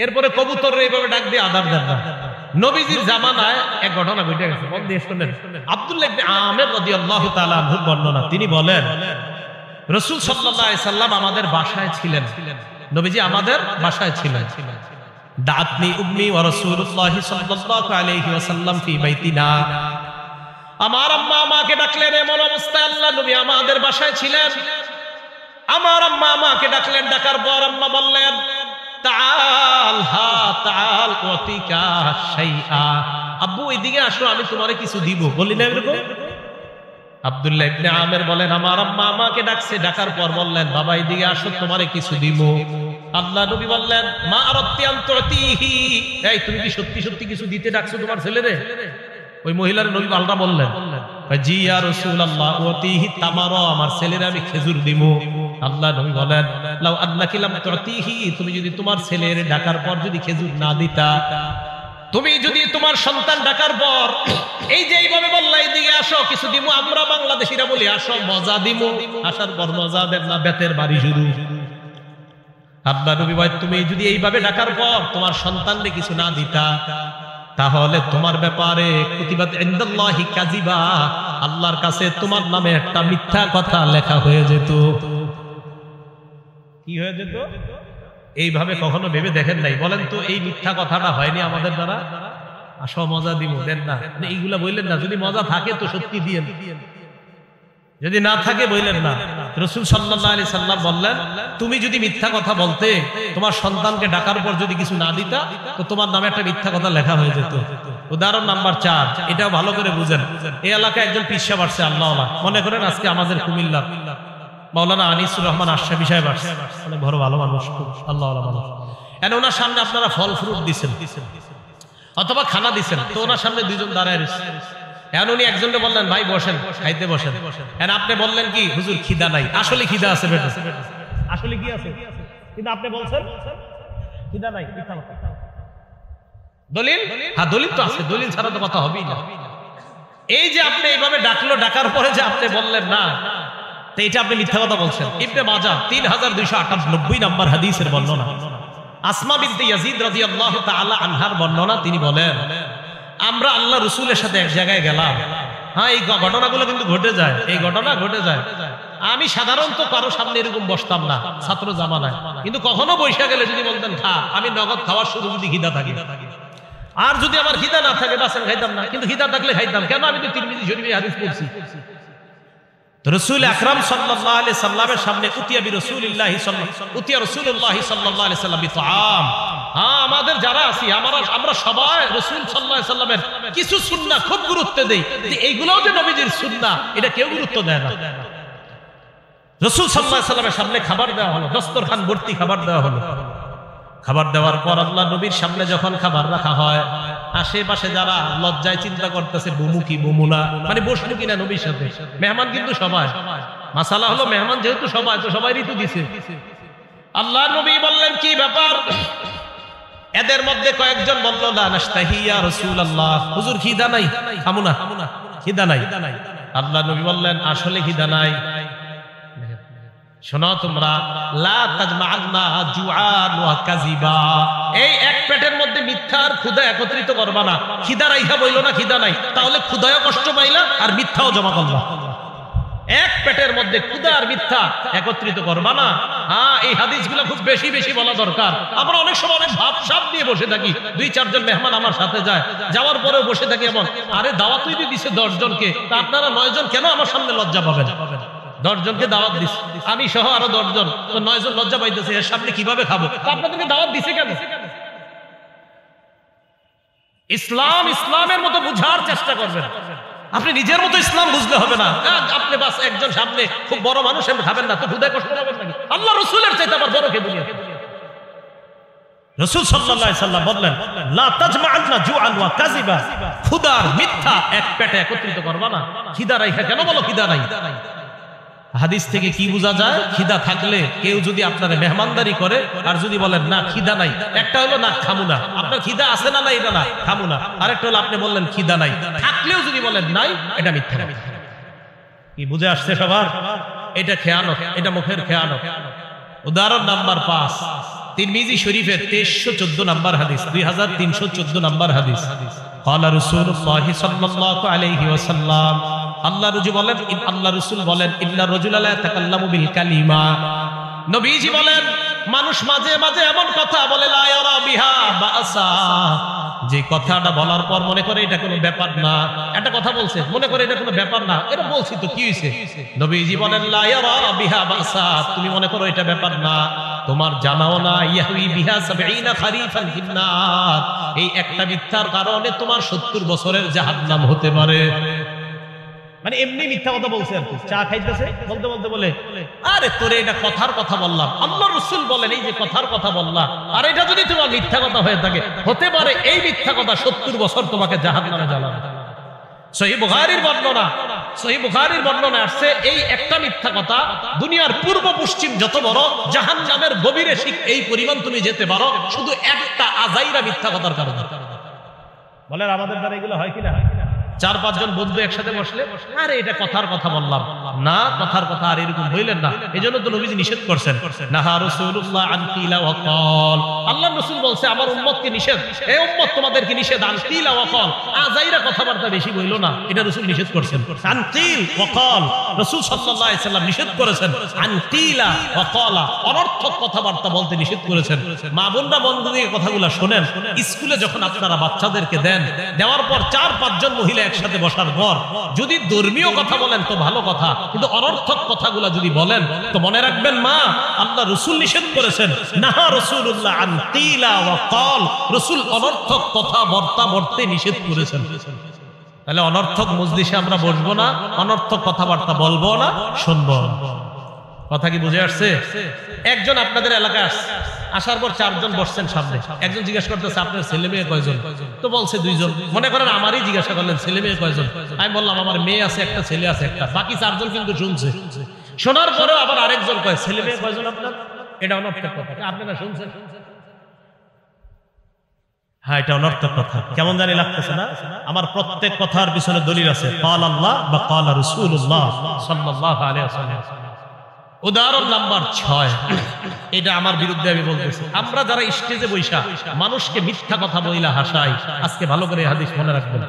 এরপরে কবুতর এইভাবে ডাক দিয়ে আধার দেন না। নবীজির জামানায় এক ঘটনা ঘটে গেছে, মন দিয়ে শুনেন। আব্দুল্লাহ ইবনে আমির রাদিয়াল্লাহু তাআলা আনহু বর্ণনা, তিনি বলেন রাসূল সাল্লাল্লাহু আলাইহি সাল্লাম আমাদের বাসায় ছিলেন, নবীজি আমাদের বাসায় ছিলেন। দাআতনি উম্মি ওয়া রাসূলুল্লাহি সাল্লাল্লাহু আলাইহি ওয়াসাল্লাম ফি বাইতিনা, আমার আম্মা আমাকে ডাকলেন এমন অবস্থায় আল্লাহ নবী আমাদের বাসায় ছিলেন। আমার আম্মা আমাকে ডাকলেন, ডাকার পর আম্মা বললেন তাআল হা তাআল ওয়াতিকা শাইআ, আব্বু এদিকে আসো আমি তোমারে কিছু দিব, বলি না এরকম? আব্দুল্লাহ ইবনে আমির বলেন আমার আম্মা আমাকে ডাকছে, ডাকার পর বললেন বাবা এদিকে আসো তোমারে কিছু দিব। আল্লাহ নবী বললেন মা আরাদতি আন তুতিহি, এই তুমি কি সত্যি সত্যি কিছু দিতে ডাকছো তোমার ছেলেরে? ওই মহিলার নবী পাল্টা বললেন জি ইয়া রাসূলুল্লাহ ওয়াতিহি তামারা, আমার ছেলেরে আমি খেজুর দিব। আল্লাহ নবী বলেন লাউ আন্নাকি লাম তুতিহি, তুমি যদি তোমার ছেলের ডাকার পর যদি খেজুর না দিতা, তুমি যদি তোমার সন্তান ডাকার পর এই যে এইভাবে বললা এদিকে আসো কিছু দিব, আমরা বাংলাদেশিরা বলি আসো মজা দিব, আসার পর মজা দেন না, বেতের বাড়ি শুরু। আল্লাহ নবী বলেন তুমি যদি এইভাবে ডাকার পর তোমার সন্তানকে কিছু না দিতা, তাহলে তোমার ব্যাপারে কুতিবাত ইনদাল্লাহি কাযিবা, আল্লাহর কাছে তোমার নামে একটা মিথ্যা কথা লেখা হয়ে যেত। কি হয়ে যেত? এইভাবে কখনো ভেবে দেখেন নাই? বলেন তো এই মিথ্যা কথাটা হয়নি আমাদের দ্বারা? আসো মজা দিব, দেন না, এইগুলা বললেন না। যদি মজা থাকে তো সত্যি দিয়েন, যদি না থাকে বললেন না। রাসূল সাল্লাল্লাহু আলাইহি সাল্লাম বললেন তুমি যদি মিথ্যা কথা বলতে, তোমার সন্তানকে ডাকার পর যদি কিছু না দিতা, তো তোমার নামে একটা মিথ্যা কথা লেখা হয়ে যেত। উদাহরণ নাম্বার 4, এটাও ভালো করে বুঝেন। এই এলাকায় একজন পীর সাহেব আসছে, আল্লাহওয়ালা, মনে করেন আজকে আমাদের কুমিল্লা মাওলানা আনিসুর রহমান আশরাফি সাহেব আসছে, অনেক বড় ভালো মানুষ, আল্লাহওয়ালা মানুষ। এখন ওনার সামনে আপনারা ফল ফ্রুট দিচ্ছেন অথবা খানা দিচ্ছেন, তো ওনার সামনে দুইজন দাঁড়ায় রয়েছে। এখন উনি একজনকে বললেন ভাই বসেন, খাইতে বসেন। এখন আপনি বললেন কি হুজুর খিদা নাই, আসলে খিদা আছে বেটা, আসলে কি আছে, কিন্তু আপনি বলছেন খিদা নাই। দলিল? হ্যাঁ দলিল তো আছে, দলিল ছাড়া তো কথা হবেই না। এই যে আপনি এইভাবে ডাকলো, ডাকার পরে যে আপনি বললেন না, তো এটা আপনি মিথ্যা কথা বলছেন। ইবনে মাজাহ 3298 নম্বর হাদিসের বর্ণনা, আসমা বিনতে ইয়াজিদ রাদিয়াল্লাহু তাআলা আনহার বর্ণনা। তিনি বলেন, আমরা আল্লাহ রাসূলের সাথে এক জায়গায় গেলাম। হ্যাঁ, এই ঘটনাগুলো কিন্তু ঘটে যায়, এই ঘটনা ঘটে যায়। আমি সাধারণত কারো সামনে এরকম বসতাম না ছাত্র জামানায়, কিন্তু কখনো বৈশা গেলে যদি বলতেন খা, আমি নগদ খাওয়ার শুরু যদি খিদা থাকে, আর যদি আমার খিদা না থাকে বাসেন খাইতাম না, কিন্তু খিদা থাকলে খাইতাম। কেন? আমি তো তিরমিজি শরীফে হাদিস পড়ছি। রাসূল আকরাম সাল্লাল্লাহু আলাইহি সাল্লামের সামনে উতিয়া রাসূলুল্লাহি সাল্লাল্লাহু আলাইহি সাল্লাম বিতআম। হ্যাঁ, আমাদের যারা আছি আমরা সবাই রাসূল সাল্লাল্লাহু আলাইহি সাল্লামের কিছু সুন্নাহ খুব গুরুত্ব দেই, যে এইগুলোও যে নবীজির সুন্নাহ এটা কেউ গুরুত্ব দেয় না। রাসূল সাল্লাল্লাহু আলাইহি সাল্লামের সামনে খাবার দেওয়া হলো, দস্তরখান ভর্তি খাবার দেওয়া হলো। খাবার দেওয়ার পর আল্লাহ নবীর সামনে যখন খাবার রাখা হয়, আশেপাশে যারা লজ্জায় চিন্তা করতেছে বমু কি বমু না, মানে বসবো কিনা নবীর সাথে। মেহমান কিন্তু সবাই, মাসালা হলো মেহমান যেহেতু সবাই, তো সবাই ঋতু দিছে। আল্লাহ নবী বললেন কি ব্যাপার? এদের মধ্যে কয়েকজন বলল, লা নাশতাহি ইয়া রাসূলুল্লাহ, হুজুর খিদা নাই, খামু না, খিদা নাই। আল্লাহ নবী বললেন, আসলে খিদা নাই। শোনো তোমরা, লা তাজমাআন্না জুআন ওয়া কাযিবা, এই এক পেটের মধ্যে মিথ্যা আর ক্ষুধা একত্রিত করবা না। খিদা রাইখা বইলো না খিদা নাই, তাহলে ক্ষুধায়ও কষ্ট পাইলা আর মিথ্যাও জমা করলা। এক পেটের মধ্যে ক্ষুধা আর মিথ্যা একত্রিত করবা না। হ্যাঁ, এই হাদিসগুলো খুব বেশি বেশি বলা দরকার। আমরা অনেক সময় অনেক ভাবসাব নিয়ে বসে থাকি। 2-4 জন মেহমান আমার সাথে যায়, যাওয়ার পরেও বসে থাকি এমন, আরে দাওয়াতই দিছে 10 জনকে, তা আপনারা 9 জন কেন আমার সামনে লজ্জা পাবেন? 10 জনকে দাওয়াত দিছে, আমি সহ আরো 10 জন, তো 9 জন লজ্জা পাইতেছে, এর সামনে কিভাবে খাবো? আপনাদেরকে দাওয়াত দিছে কেন? ইসলামের মতো বুঝার চেষ্টা করবেন। আপনি নিজের মতো ইসলাম বুঝলে হবে না। আপনি বাস একজন সামনে খুব বড় মানুষ খাবেন না, তো ক্ষুধায় কষ্ট পাবেন নাকি? আল্লাহ রাসূলের চাইতে আবার বড় কে দুনিয়া? রাসূল সাল্লাল্লাহু আলাইহি সাল্লাম বললেন, লা তাজমাআন্না জুআন ওয়া কাযিবা, ক্ষুধা আর মিথ্যা এক পেটে একত্রিত করবা না। খিদা রাইখা কেন বলো খিদা নাই? হাদিস থেকে কি বোঝা যায়? খিদা থাকলে কেউ যদি আপনারা মেহমানদারি করে আর যদি বলেন না খিদা নাই, একটা হলো না খামু না, আপনার খিদা আছে না নাই এটা না খামু না, আরেকটা হলো আপনি বললেন খিদা নাই, থাকলেও যদি বলেন নাই, এটা মিথ্যা। কি বুঝে আসছে সবার? এটা খেয়ানত, এটা মুখের খেয়ানত। উদাহরণ নাম্বার 5, তিরমিজি শরীফের 2314 নম্বর হাদিস, 2314 নম্বর হাদিস। ক্বালা রাসূলুল্লাহ সাল্লাল্লাহু আলাইহি ওয়াসাল্লাম, আল্লাহ রাসূল বলেন, ইন্না রাজুলা লা ইয়াতাকাল্লামু বিল কালিমা, নবীজি বলেন, মানুষ মাঝে মাঝে এমন কথা বলে, লা ইয়ারা বিহা বাসা, যে কথাটা বলার পর মনে করে এটা কোনো ব্যাপার না। একটা কথা বলছে, মনে করে এটা কোনো ব্যাপার না, এটা বলছি তো কি হইছে? নবীজি বলেন, লা ইয়ারা বিহা বাসা, তুমি মনে করো এটা ব্যাপার না, তোমার জানাও না, ইয়াহউই বিহা 70 খারিফান ফিন্নার, এই একটা মিথ্যার কারণে তোমার 70 বছরের জাহান্নাম হতে পারে। মানে এমনি মিথ্যা কথা বলছে আর কি। চা খাইতেছে, বলতে বলতে বলে, আরে তোরে এটা কথার কথা বললাম, আল্লাহ রাসূল বলেন এই যে কথার কথা বললাম, আর এটা যদি তোমার মিথ্যা কথা হয়ে থাকে, হতে পারে এই মিথ্যা কথা 70 বছর তোমাকে জাহান্নামে জ্বালাবে। সহিহ বুখারীর বর্ণনা আসছে, এই একটা মিথ্যা কথা দুনিয়ার পূর্ব পশ্চিম যত বড় জাহান্নামের গভীরে ঠিক এই পরিমাণ তুমি যেতে পারো, শুধু একটা আজাইরা মিথ্যা কথার কারণে। বলেন আমাদের দ্বারা এগুলো হয় কিনা? 4-5 জন বন্ধু একসাথে বসলে, আরে এটা কথার কথা বললাম না, কথার কথা আর এরকম বললেন না। এজন্য তো নবীজি নিষেধ করছেন, নাহা রাসূলুল্লাহ আন কিলা ওয়া ক্বাল, আল্লাহর রাসূল বলছে আমার উম্মতকে নিষেধ, এই উম্মত তোমাদেরকে নিষেধ, আন কিলা ওয়া ক্বাল, আজাইরা কথাবার্তা বেশি বইলো না, এটা রাসূল নিষেধ করেছেন। আন কিল ওয়া ক্বাল, রাসূল সাল্লাল্লাহু আলাইহি সাল্লাম নিষেধ করেছেন, আন কিলা ওয়া ক্বালা, অনর্থক কথাবার্তা বলতে নিষেধ করেছেন। মা বোনরা মন দিয়ে কথাগুলো শুনেন। স্কুলে যখন আপনারা বাচ্চাদেরকে দেন, দেওয়ার পর 4-5 জন মহিলা একসাথে বসার পর যদি ধর্মীয় কথা বলেন তো ভালো কথা, কিন্তু অনর্থক কথাগুলো যদি বলেন তো মনে রাখবেন মা, আল্লাহ রাসূল নিষেধ করেছেন, নাহা রাসূলুল্লাহ আন কিলা ওয়া ক্বাল, রাসূল অনর্থক কথাবার্তা বলতে নিষেধ করেছেন। তাহলে অনর্থক মজলিসে আমরা বসবো না, অনর্থক কথাবার্তা বলবো না, শুনবো। কথা কি বুঝে আসছে? একজন আপনাদের এলাকায় আসছে, আসার পর 4 জন বসছেন সামনে, একজন জিজ্ঞাসা করতেছে আপনার ছেলে মেয়ে কয়জন? তো বলছে 2 জন। মনে করেন আমারই জিজ্ঞাসা করলেন ছেলে মেয়ে কয়জন? আমি বললাম আমার মেয়ে আছে একটা, ছেলে আছে একটা। বাকি 4 জন কিন্তু শুনছে। শোনার পরেও আবার আরেকজন কয় ছেলে মেয়ে কয়জন আপনার? এটা অনর্থক কথা, আপনারা শুনছেন? হ্যাঁ, এটা অনর্থক কথা। কেমন জানি লাগতেছে না? আমার প্রত্যেক কথার পিছনে দলিল আছে, কাল আল্লাহ বা কাল রাসূলুল্লাহ সাল্লাল্লাহু আলাইহি ওয়াসাল্লাম। উদাহরণ নাম্বার 6, এটা আমার বিরুদ্ধে আমি বলতেছি। আমরা যারা স্টেজে বৈশা মানুষকে মিথ্যা কথা বইলা হাসাই, আজকে ভালো করে হাদিস মনে রাখবেন।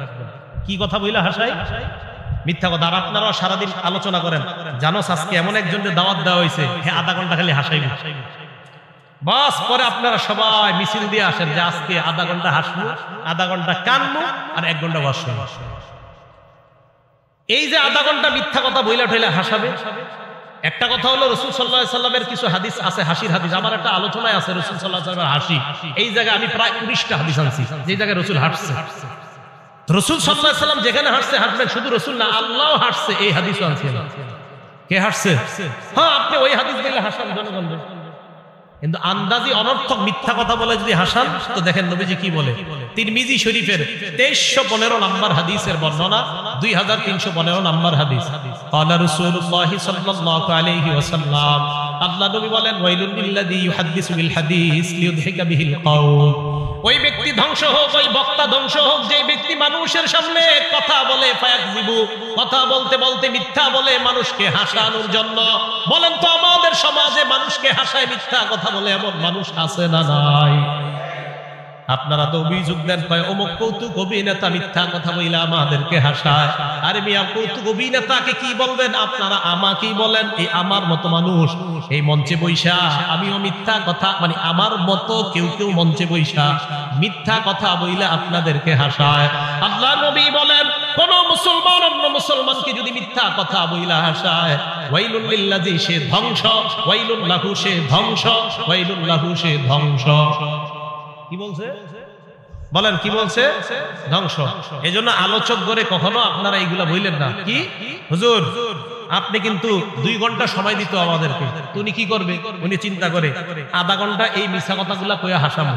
কি কথা বইলা হাসাই? মিথ্যা কথা। আর আপনারাও সারাদিন আলোচনা করেন, জানোস আজকে এমন একজনকে দাওয়াত দেওয়া হয়েছে, হ্যাঁ আধা ঘন্টা খালি হাসাইবে, বাস পরে আপনারা সবাই মিছিল দিয়ে আসেন যে আজকে আধা ঘন্টা হাসবো, আধা ঘন্টা কানবো, আর 1 ঘন্টা ওয়াজ শুনবো। এই যে আধা ঘন্টা মিথ্যা কথা বইলা ঠইলা হাসাবে। একটা কথা হলো রাসূল সাল্লাল্লাহু আলাইহি সাল্লামের কিছু হাদিস আছে, হাসির হাদিস। আমার একটা আলোচনায় আছে রাসূল সাল্লাল্লাহু আলাইহি সাল্লামের হাসি। এই জায়গায় আমি প্রায় 19টা হাদিস আনছি যে জায়গায় রাসূল হাসছে। রাসূল সাল্লাল্লাহু আলাইহি সাল্লাম যেখানে হাসছে হাসবেন, শুধু রাসূল না আল্লাহও হাসছে, এই হাদিসও আনছি। কে হাসছে? হ্যাঁ, আপনি ওই হাদিস বলে হাসান জনগণ, কিন্তু আন্দাজি অনর্থক মিথ্যা কথা বলে যদি হাসান, তো দেখেন নবীজি কি বলে। তিরমিজি শরীফের 2315 নম্বর হাদিসের বর্ণনা, 2315 নম্বর হাদিস। ক্বালা রাসূলুল্লাহ সাল্লাল্লাহু আলাইহি ওয়াসাল্লাম, আল্লাহ নবী বলেন, ওয়াইলুল লিল্লাযী ইউহাদ্দিসু বিল হাদিস লিইউদহিকা বিহিল কওম। ওই ব্যক্তি ধ্বংস হোক, ওই বক্তা ধ্বংস হোক, যে ব্যক্তি মানুষের সামনে কথা বলে, ফায়াকযিবু, কথা বলতে বলতে মিথ্যা বলে মানুষকে হাসানোর জন্য। বলেন তো আমাদের সমাজে মানুষকে হাসায় মিথ্যা কথা বলে এমন মানুষ আছে না নাই? আপনারা তো অভিযোগ দেন, অমুক কৌতুক অভিনেতা মিথ্যা কথা বইলা আমাদেরকে হাসায়। আরে মিয়া, কৌতুক অভিনেতাকে কি বলবেন আপনারা? আমাকেই বলেন। এই আমার মতো মানুষ এই মঞ্চে বৈশা, আমিও মিথ্যা কথা, মানে আমার মতো কেউ কেউ মঞ্চে বৈশা মিথ্যা কথা বইলা আপনাদেরকে হাসায়। আল্লাহ নবী বলেন, কোন মুসলমান অন্য মুসলমানকে যদি মিথ্যা কথা বইলা হাসায়, ওয়াইলুল লিল্লাযী, সে ধ্বংস, ওয়াইলুল লাহু, সে ধ্বংস, ওয়াইলুল লাহু, সে ধ্বংস। কি বলছে? বলেন কি বলছে? ধ্বংস। এজন্য আলোচক করে কখনো আপনারা এইগুলা বললেন না। কি হুজুর, আপনি কিন্তু 2 ঘন্টা সময় দিত আমাদেরকে, উনি কি করবে? উনি চিন্তা করে আধা ঘন্টা এই মিথ্যা কথাগুলা কইয়া হাসাম,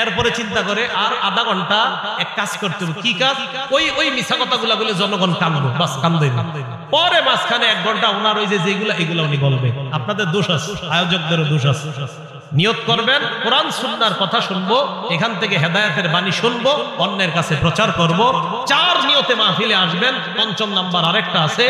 এরপরে চিন্তা করে আর আধা ঘন্টা এক কাজ করতে হবে। কি কাজ? ওই মিথ্যা কথাগুলা বলে জনগণ কাঁদবে, বাস কান্দে। পরে মাঝখানে 1 ঘন্টা ওনার ওই যে যেগুলা এগুলা উনি বলবে। আপনাদের দোষ আছে, আয়োজকদেরও দোষ আছে। নিয়ত করবেন কোরআন সুন্নাহর কথা শুনবো, এখান থেকে হেদায়েতের বাণী শুনবো, অন্যের কাছে প্রচার করব। 4 নিয়তে মাহফিলে আসবেন। 5ম নাম্বার আরেকটা আছে,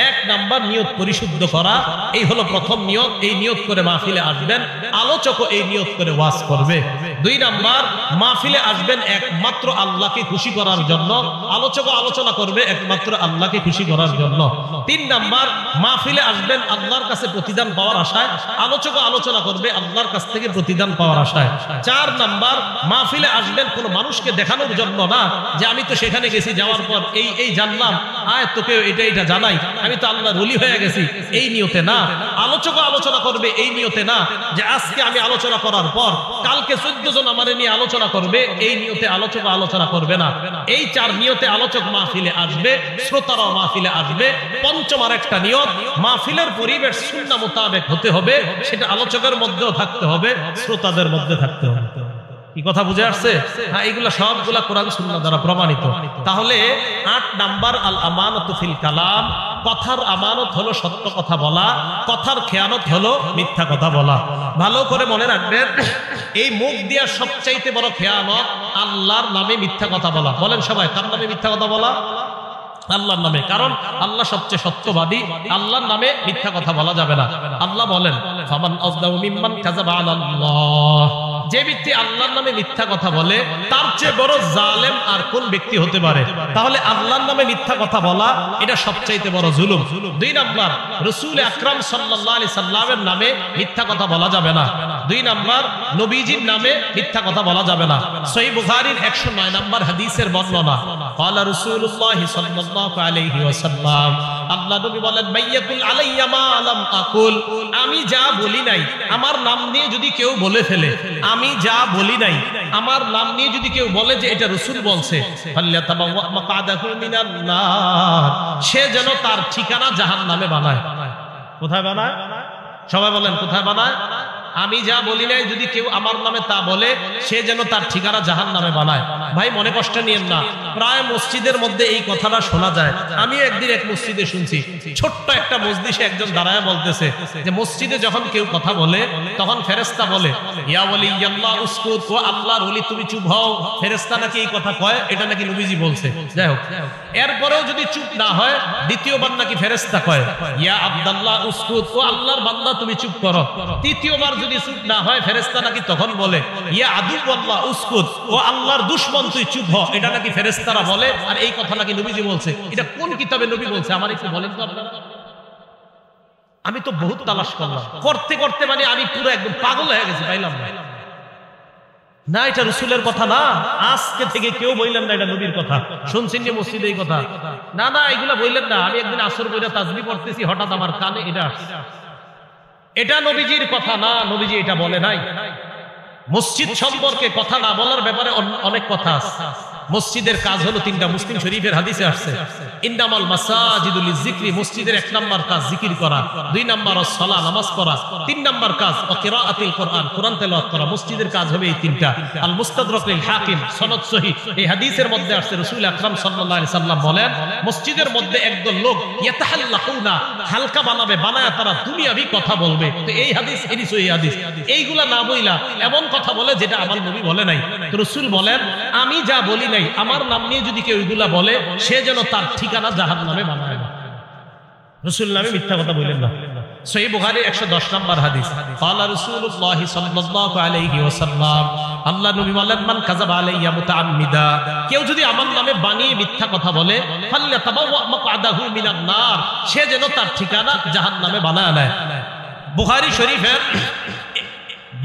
1 নাম্বার নিয়ত পরিশুদ্ধ করা। এই হলো প্রথম নিয়ত। এই নিয়ত করে মাহফিলে আসবেন, আলোচকও এই নিয়ত করে ওয়াজ করবে। 2 নাম্বার, মাহফিলে আসবেন একমাত্র আল্লাহকে খুশি করার জন্য, আলোচকও আলোচনা করবে একমাত্র আল্লাহকে খুশি করার জন্য। 3 নাম্বার, মাহফিলে আসবেন আল্লাহর কাছে প্রতিদান পাওয়ার আশায়, আলোচকও আলোচনা করবে আল্লাহর কাছে থেকে প্রতিদান পাওয়ার আশায়। 4 নাম্বার, মাহফিলে আসবেন কোন মানুষকে দেখানোর জন্য না, যে আমি তো সেখানে গেছি, যাওয়ার পর এই জানলাম, আয় তোকে এটা জানাই, আমি তো আল্লাহর ওলি হয়ে গেছি, এই নিয়তে না। আলোচকও আলোচনা করবে এই নিয়তে না, যে আজকে আমি আলোচনা করার পর কালকে 14 জন আমারে নিয়ে আলোচনা করবে, এই নিয়তে আলোচক আলোচনা করবে না। এই 4 নিয়তে আলোচক মাহফিলে আসবে, শ্রোতারাও মাহফিলে আসবে। 5ম আরেকটা নিয়ত, মাহফিলের পরিবেশ সুন্নাহ মোতাবেক হতে হবে, সেটা আলোচকের মধ্যেও থাকতে হবে, শ্রোতাদের মধ্যে থাকতে হবে। কি কথা বুঝে আসছে? হ্যাঁ, এগুলা সবগুলা কোরআন সুন্নাহ দ্বারা প্রমাণিত। তাহলে 8 নাম্বার, আল আমানাতু ফিল কালাম, কথার আমানত হলো সত্য কথা বলা, কথার খেয়ানত হলো মিথ্যা কথা বলা। ভালো করে মনে রাখবেন, এই মুখ দিয়া সবচাইতে বড় খেয়ানত আল্লাহর নামে মিথ্যা কথা বলা। বলেন সবাই, কার নামে মিথ্যা কথা বলা? আল্লাহর নামে। কারণ আল্লাহ সবচেয়ে সত্যবাদী, আল্লাহর নামে মিথ্যা কথা বলা যাবে না। আল্লাহ বলেন, ফামান আযলামু মিম্মান কাযাবা আলাল্লাহ, যে ব্যক্তি আল্লাহর নামে মিথ্যা কথা বলে তার চেয়ে বড় জালেম আর কোন ব্যক্তি হতে পারে? তাহলে আল্লাহর নামে মিথ্যা কথা বলা এটা সবচাইতে বড় জুলুম। 2 নাম্বার, রাসূল আকরাম সাল্লাল্লাহু আলাইহি সাল্লামের নামে মিথ্যা কথা বলা যাবে না। 2 নাম্বার, নবীজির নামে মিথ্যা কথা বলা যাবে না। সহিহ বুখারীর 109 নাম্বার হাদিসের বর্ণনা, ক্বালা রাসূলুল্লাহ সাল্লাল্লাহু আলাইহি ওয়াসাল্লাম, আল্লাহ নবী বলেন, মাইয়াকুল আলাইয়া মা লাম আকুল, আমি যা বলি নাই, আমার নাম নিয়ে যদি কেউ বলে ফেলে, আমি যা বলি নাই আমার নাম নিয়ে যদি কেউ বলে যে এটা রাসূল বলছে, ফাল্যাতাবাওয়া মাকআদাহু মিনান নার, সে যেন তার ঠিকানা জাহান্নামে বানায়। কোথায় বানায়? সবাই বলেন, কোথায় বানায়? আমি যা বলি নাই যদি কেউ আমার নামে তা বলে সে যেন তার ঠিকানা জাহান্নামে বানায়। ভাই মনে কষ্ট নিয়েন না, প্রায় মসজিদের মধ্যে এই কথাটা শোনা যায়। আমি একদিন এক মসজিদে শুনছি, ছোট্ট একটা মসজিদে একজন দাঁড়ায় বলতেছে যে মসজিদে যখন কেউ কথা বলে তখন ফেরেশতা বলে ইয়া ওয়ালিয়াল্লাহ উসকুত, ও আল্লাহর ওলি তুমি চুপ হও। ফেরেশতা নাকি এই কথা কয়, এটা নাকি নবীজি বলছে। যাই হোক, এরপরেও যদি চুপ না হয় দ্বিতীয়বার নাকি ফেরেশতা কয় ইয়া আব্দুল্লাহ উসকুত, ও আল্লাহর বান্দা তুমি চুপ করো। তৃতীয়বার যদি চুপ না হয় ফেরেশতা নাকি তখন বলে ইয়া আদুওয়াল্লাহ উসকুত, ও আল্লাহর দুশমন তুই চুপ হ। এটা নাকি ফেরেশতারা বলে, আর এই কথা নাকি নবীজি বলছে। এটা কোন কিতাবে নবী বলছে আমার একটু বলেন তো আপনারা? আমি তো বহুত তালাশ করলাম, করতে করতে মানে আমি পুরো একদম পাগল হয়ে গেছি, পাইলাম না। এটা রাসূলের কথা না, আজকে থেকে কেউ বললেন না এটা নবীর কথা। শুনছেন যে মসজিদে এই কথা? না না, এগুলা বললেন না। আমি একদিন আসর বইটা তাসবিহ পড়তেছি, হঠাৎ আমার কানে এটা নবীজির কথা না, নবীজি এটা বলে নাই। মসজিদ সম্পর্কে কথা না বলার ব্যাপারে অনেক কথা আছে। মসজিদের কাজ হলো তিনটা, মুসলিম শরীফের হাদিসে আসছে ইন্নামাল মাসাজিদু লিযিকরি, মসজিদের এক নাম্বার কাজ জিকির করা, দুই নাম্বার সালাত নামাজ পড়া, তিন নাম্বার কাজ কিরাআতুল কোরআন, কোরআন তেলাওয়াত করা। মসজিদের কাজ হবে এই তিনটা। আল মুস্তাদরাক লিল হাকিম, সনদ সহিহ, এই হাদিসের মধ্যে আসছে রাসূল আকরাম সাল্লাল্লাহু আলাইহি সাল্লাম বলেন মসজিদের মধ্যে একদল লোক ইয়াতাহাল্লাকুনা, হালকা বানায় তারা দুনিয়াবি কথা বলবে। তো এই হাদিস এরই সহিহ হাদিস। এইগুলা না বইলা এমন কথা বলে যেটা আমার নবী বলে নাই। তো রাসূল বলেন আমি যা বলি নাই আমার নাম নিয়ে যদি কেউ এগুলা বলে সে যেন তার ঠিকানা জাহান্নামে বানায় না। রাসূল নামে মিথ্যা কথা বলেন না। সহিহ বুখারী 110 নম্বর হাদিস, ক্বালা রাসূলুল্লাহ সাল্লাল্লাহু আলাইহি ওয়াসাল্লাম, আল্লাহ নবী বলেন মান কাযাবা আলাইয়া মুতাআম্মিদা, কেউ যদি আমার নামে বানিয়ে মিথ্যা কথা বলে ফাল্যাতাবাওয়া মাকআদাহু মিনান নার, সে যেন তার ঠিকানা জাহান্নামে বানায় নেয়। বুখারী শরীফের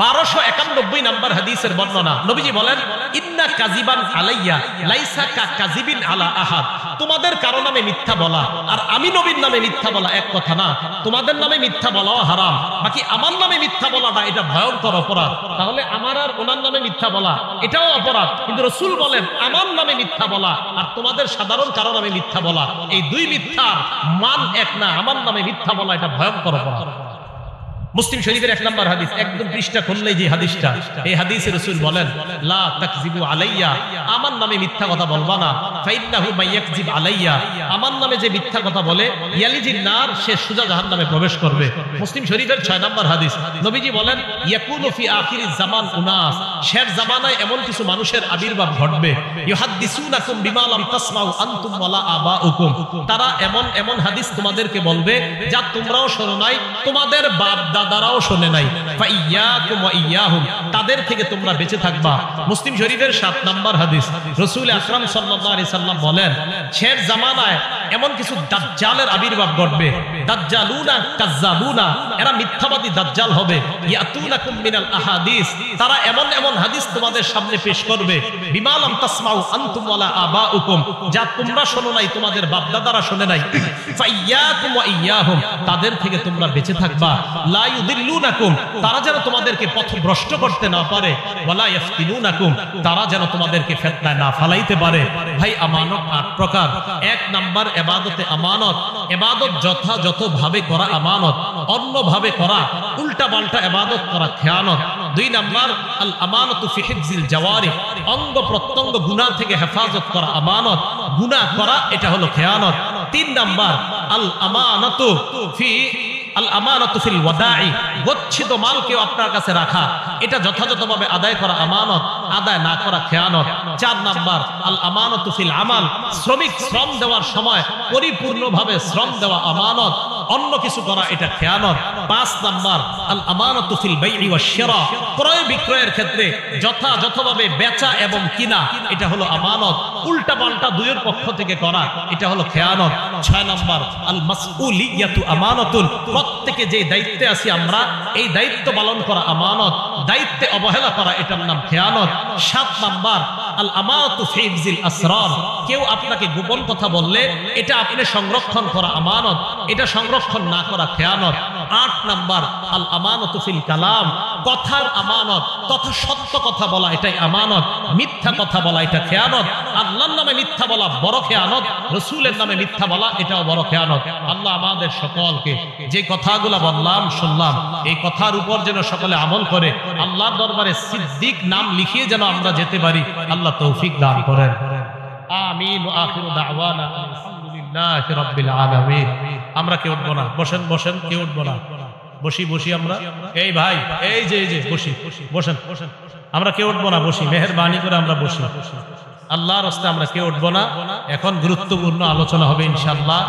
1291 নম্বর হাদিসের বর্ণনা, নবীজি বলেন ইন্না কাযিবান আলাইয়া লাইসা কা কাযিবিন আলা আহাদ, তোমাদের কারো নামে মিথ্যা বলা আর আমি নবীর নামে মিথ্যা বলা এক কথা না। তোমাদের নামে মিথ্যা বলাও হারাম, বাকি আমার নামে মিথ্যা বলাটা এটা ভয়ঙ্কর অপরাধ। তাহলে আমার আর ওনার নামে মিথ্যা বলা এটাও অপরাধ, কিন্তু রাসূল বলেন আমার নামে মিথ্যা বলা আর তোমাদের সাধারণ কারো নামে মিথ্যা বলা, এই দুই মিথ্যার মান এক না। আমার নামে মিথ্যা বলা এটা ভয়ঙ্কর অপরাধ। মুসলিম শরীফের 1 নম্বর হাদিস, একদম পৃষ্ঠা খুললেই যে হাদিসটা, এই হাদিসে রাসূল বলেন লা তাকযিবু আলাইয়া, আমার নামে মিথ্যা কথা বলবা না। ফাইন্নাহু মাইয়াকযিব আলাইয়া, আমার নামে যে মিথ্যা কথা বলে ইয়ালিজিন নার, সে সোজা জাহান্নামে প্রবেশ করবে। মুসলিম শরীফের 6 নম্বর হাদিস, নবীজি বলেন ইয়াকুনু ফি আখিরিজ জামান উনাস, শেষ জামানায় এমন কিছু মানুষের আবির্ভাব ঘটবে ইউহাদ্দিসুনাকুম বিমা লাম তাসমাউ আনতুম ওয়ালা আবাউকুম, তারা এমন এমন হাদিস তোমাদেরকে বলবে যা তোমরাও শোনো নাই, তোমাদের বাপ দাদারাও শোনে নাই। ফাইয়াকুম ওয়া ইয়াহুম, তাদের থেকে তোমরা বেঁচে থাকবা। মুসলিম শরীফের 7 নম্বর হাদিস, রাসূল আকরাম সাল্লাল্লাহু আলাইহি সাল্লাম বলেন শেষ জামানায় এমন কিছু দাজ্জালের আবির্ভাব ঘটবে, দাজ্জালুনা কাজ্জাবুনা, এরা মিথ্যাবাদী দাজ্জাল হবে। ইয়াতুনাকুম মিনাল আহাদিস, তারা এমন এমন হাদিস তোমাদের সামনে পেশ করবে বিমা লাম তাসমাউ আনতুম ওয়ালা আবাউকুম, যা তোমরা শোনো নাই, তোমাদের বাপ দাদারা শোনে নাই। ফাইয়াকুম ওয়া ইয়াহুম, তাদের থেকে তোমরা বেঁচে থাকবা। লা ইউদিল্লুনাকুম, তারা যেন তোমাদেরকে পথভ্রষ্ট করতে না পারে। ওয়ালা ইয়াফতিনুনাকুম, তারা যেন তোমাদেরকে ফিতনায় না ফালাইতে পারে। ভাই আমানত 8 প্রকার। 1 নাম্বার ইবাদতে আমানত, ইবাদত যথাযথভাবে করা আমানত, অন্যভাবে করা উল্টা পাল্টা ইবাদত করা খেয়ানত। 2 নাম্বার আল আমানাতু ফি হিফজিল জাওয়ারিহ, অঙ্গ প্রত্যঙ্গ গুনাহ থেকে হেফাজত করা আমানত, গুনাহ করা এটা হলো খেয়ানত। 3 নাম্বার আল আমানাতু ফি আল আমানাতু ফিল ওয়াদাই, গচ্ছিত মালকে আপনার কাছে রাখা, এটা যথাযথভাবে আদায় করা আমানত, আদায় না করা খেয়ানত। 4 নাম্বার আল আমানাতু ফিল আমাল, শ্রমিক শ্রম দেওয়ার সময় পরিপূর্ণভাবে শ্রম দেওয়া আমানত, অন্য কিছু করা এটা খেয়ানত। 5 নাম্বার আল আমানাতু ফিল বাই'i ওয়াশ শিরা, ক্রয় বিক্রয়ের ক্ষেত্রে যথাযথভাবে বেচা এবং কিনা এটা হলো আমানত, উল্টা পাল্টা দুইয়ের পক্ষ থেকে করা এটা হলো খেয়ানত। 6 নাম্বার আল মাসউলিয়াতু আমানাতুন, প্রত্যেকে যে দায়িত্বে আছি আমরা এই দায়িত্ব পালন করা আমানত, দায়িত্বে অবহেলা করা এটার নাম খেয়ানত। 7 নাম্বার আল আমানাতু ফি হিফজিল আসরার, কেউ আপনাকে গোপন কথা বললে এটা আপনি সংরক্ষণ করা আমানত, এটা সংরক্ষণ না করা খেয়ানত। 8 নাম্বার আল আমানাতু ফিল কালাম, কথার আমানত, তথা সত্য কথা বলা এটাই আমানত, মিথ্যা কথা বলা এটা খেয়ানত। আল্লাহর নামে মিথ্যা বলা বড় খেয়ানত, রাসূলের নামে মিথ্যা বলা এটাও বড় খেয়ানত। আল্লাহ আমাদের সকলকে যে কথাগুলো বললাম শুনলাম এই কথার উপর যেন সকলে আমল করে আল্লাহর দরবারে সিদ্দিক নাম লিখিয়ে যেন আমরা যেতে পারি, আল্লাহ তৌফিক দান করেন। আমিন। ওয়া আখিরু দাওয়ানা আলহামদুলিল্লাহি রাব্বিল আলামিন। আমরা কেউ উঠবো না, বসেন বসেন, কেউ উঠবো না, বসি আমরা। এই ভাই এই যে বসি, বসেন, আমরা কেউ উঠবো না, বসি, মেহেরবানি করে আমরা বসি। আল্লাহর রাস্তায় আমরা কেউ উঠবো না। এখন গুরুত্বপূর্ণ আলোচনা হবে ইনশাআল্লাহ।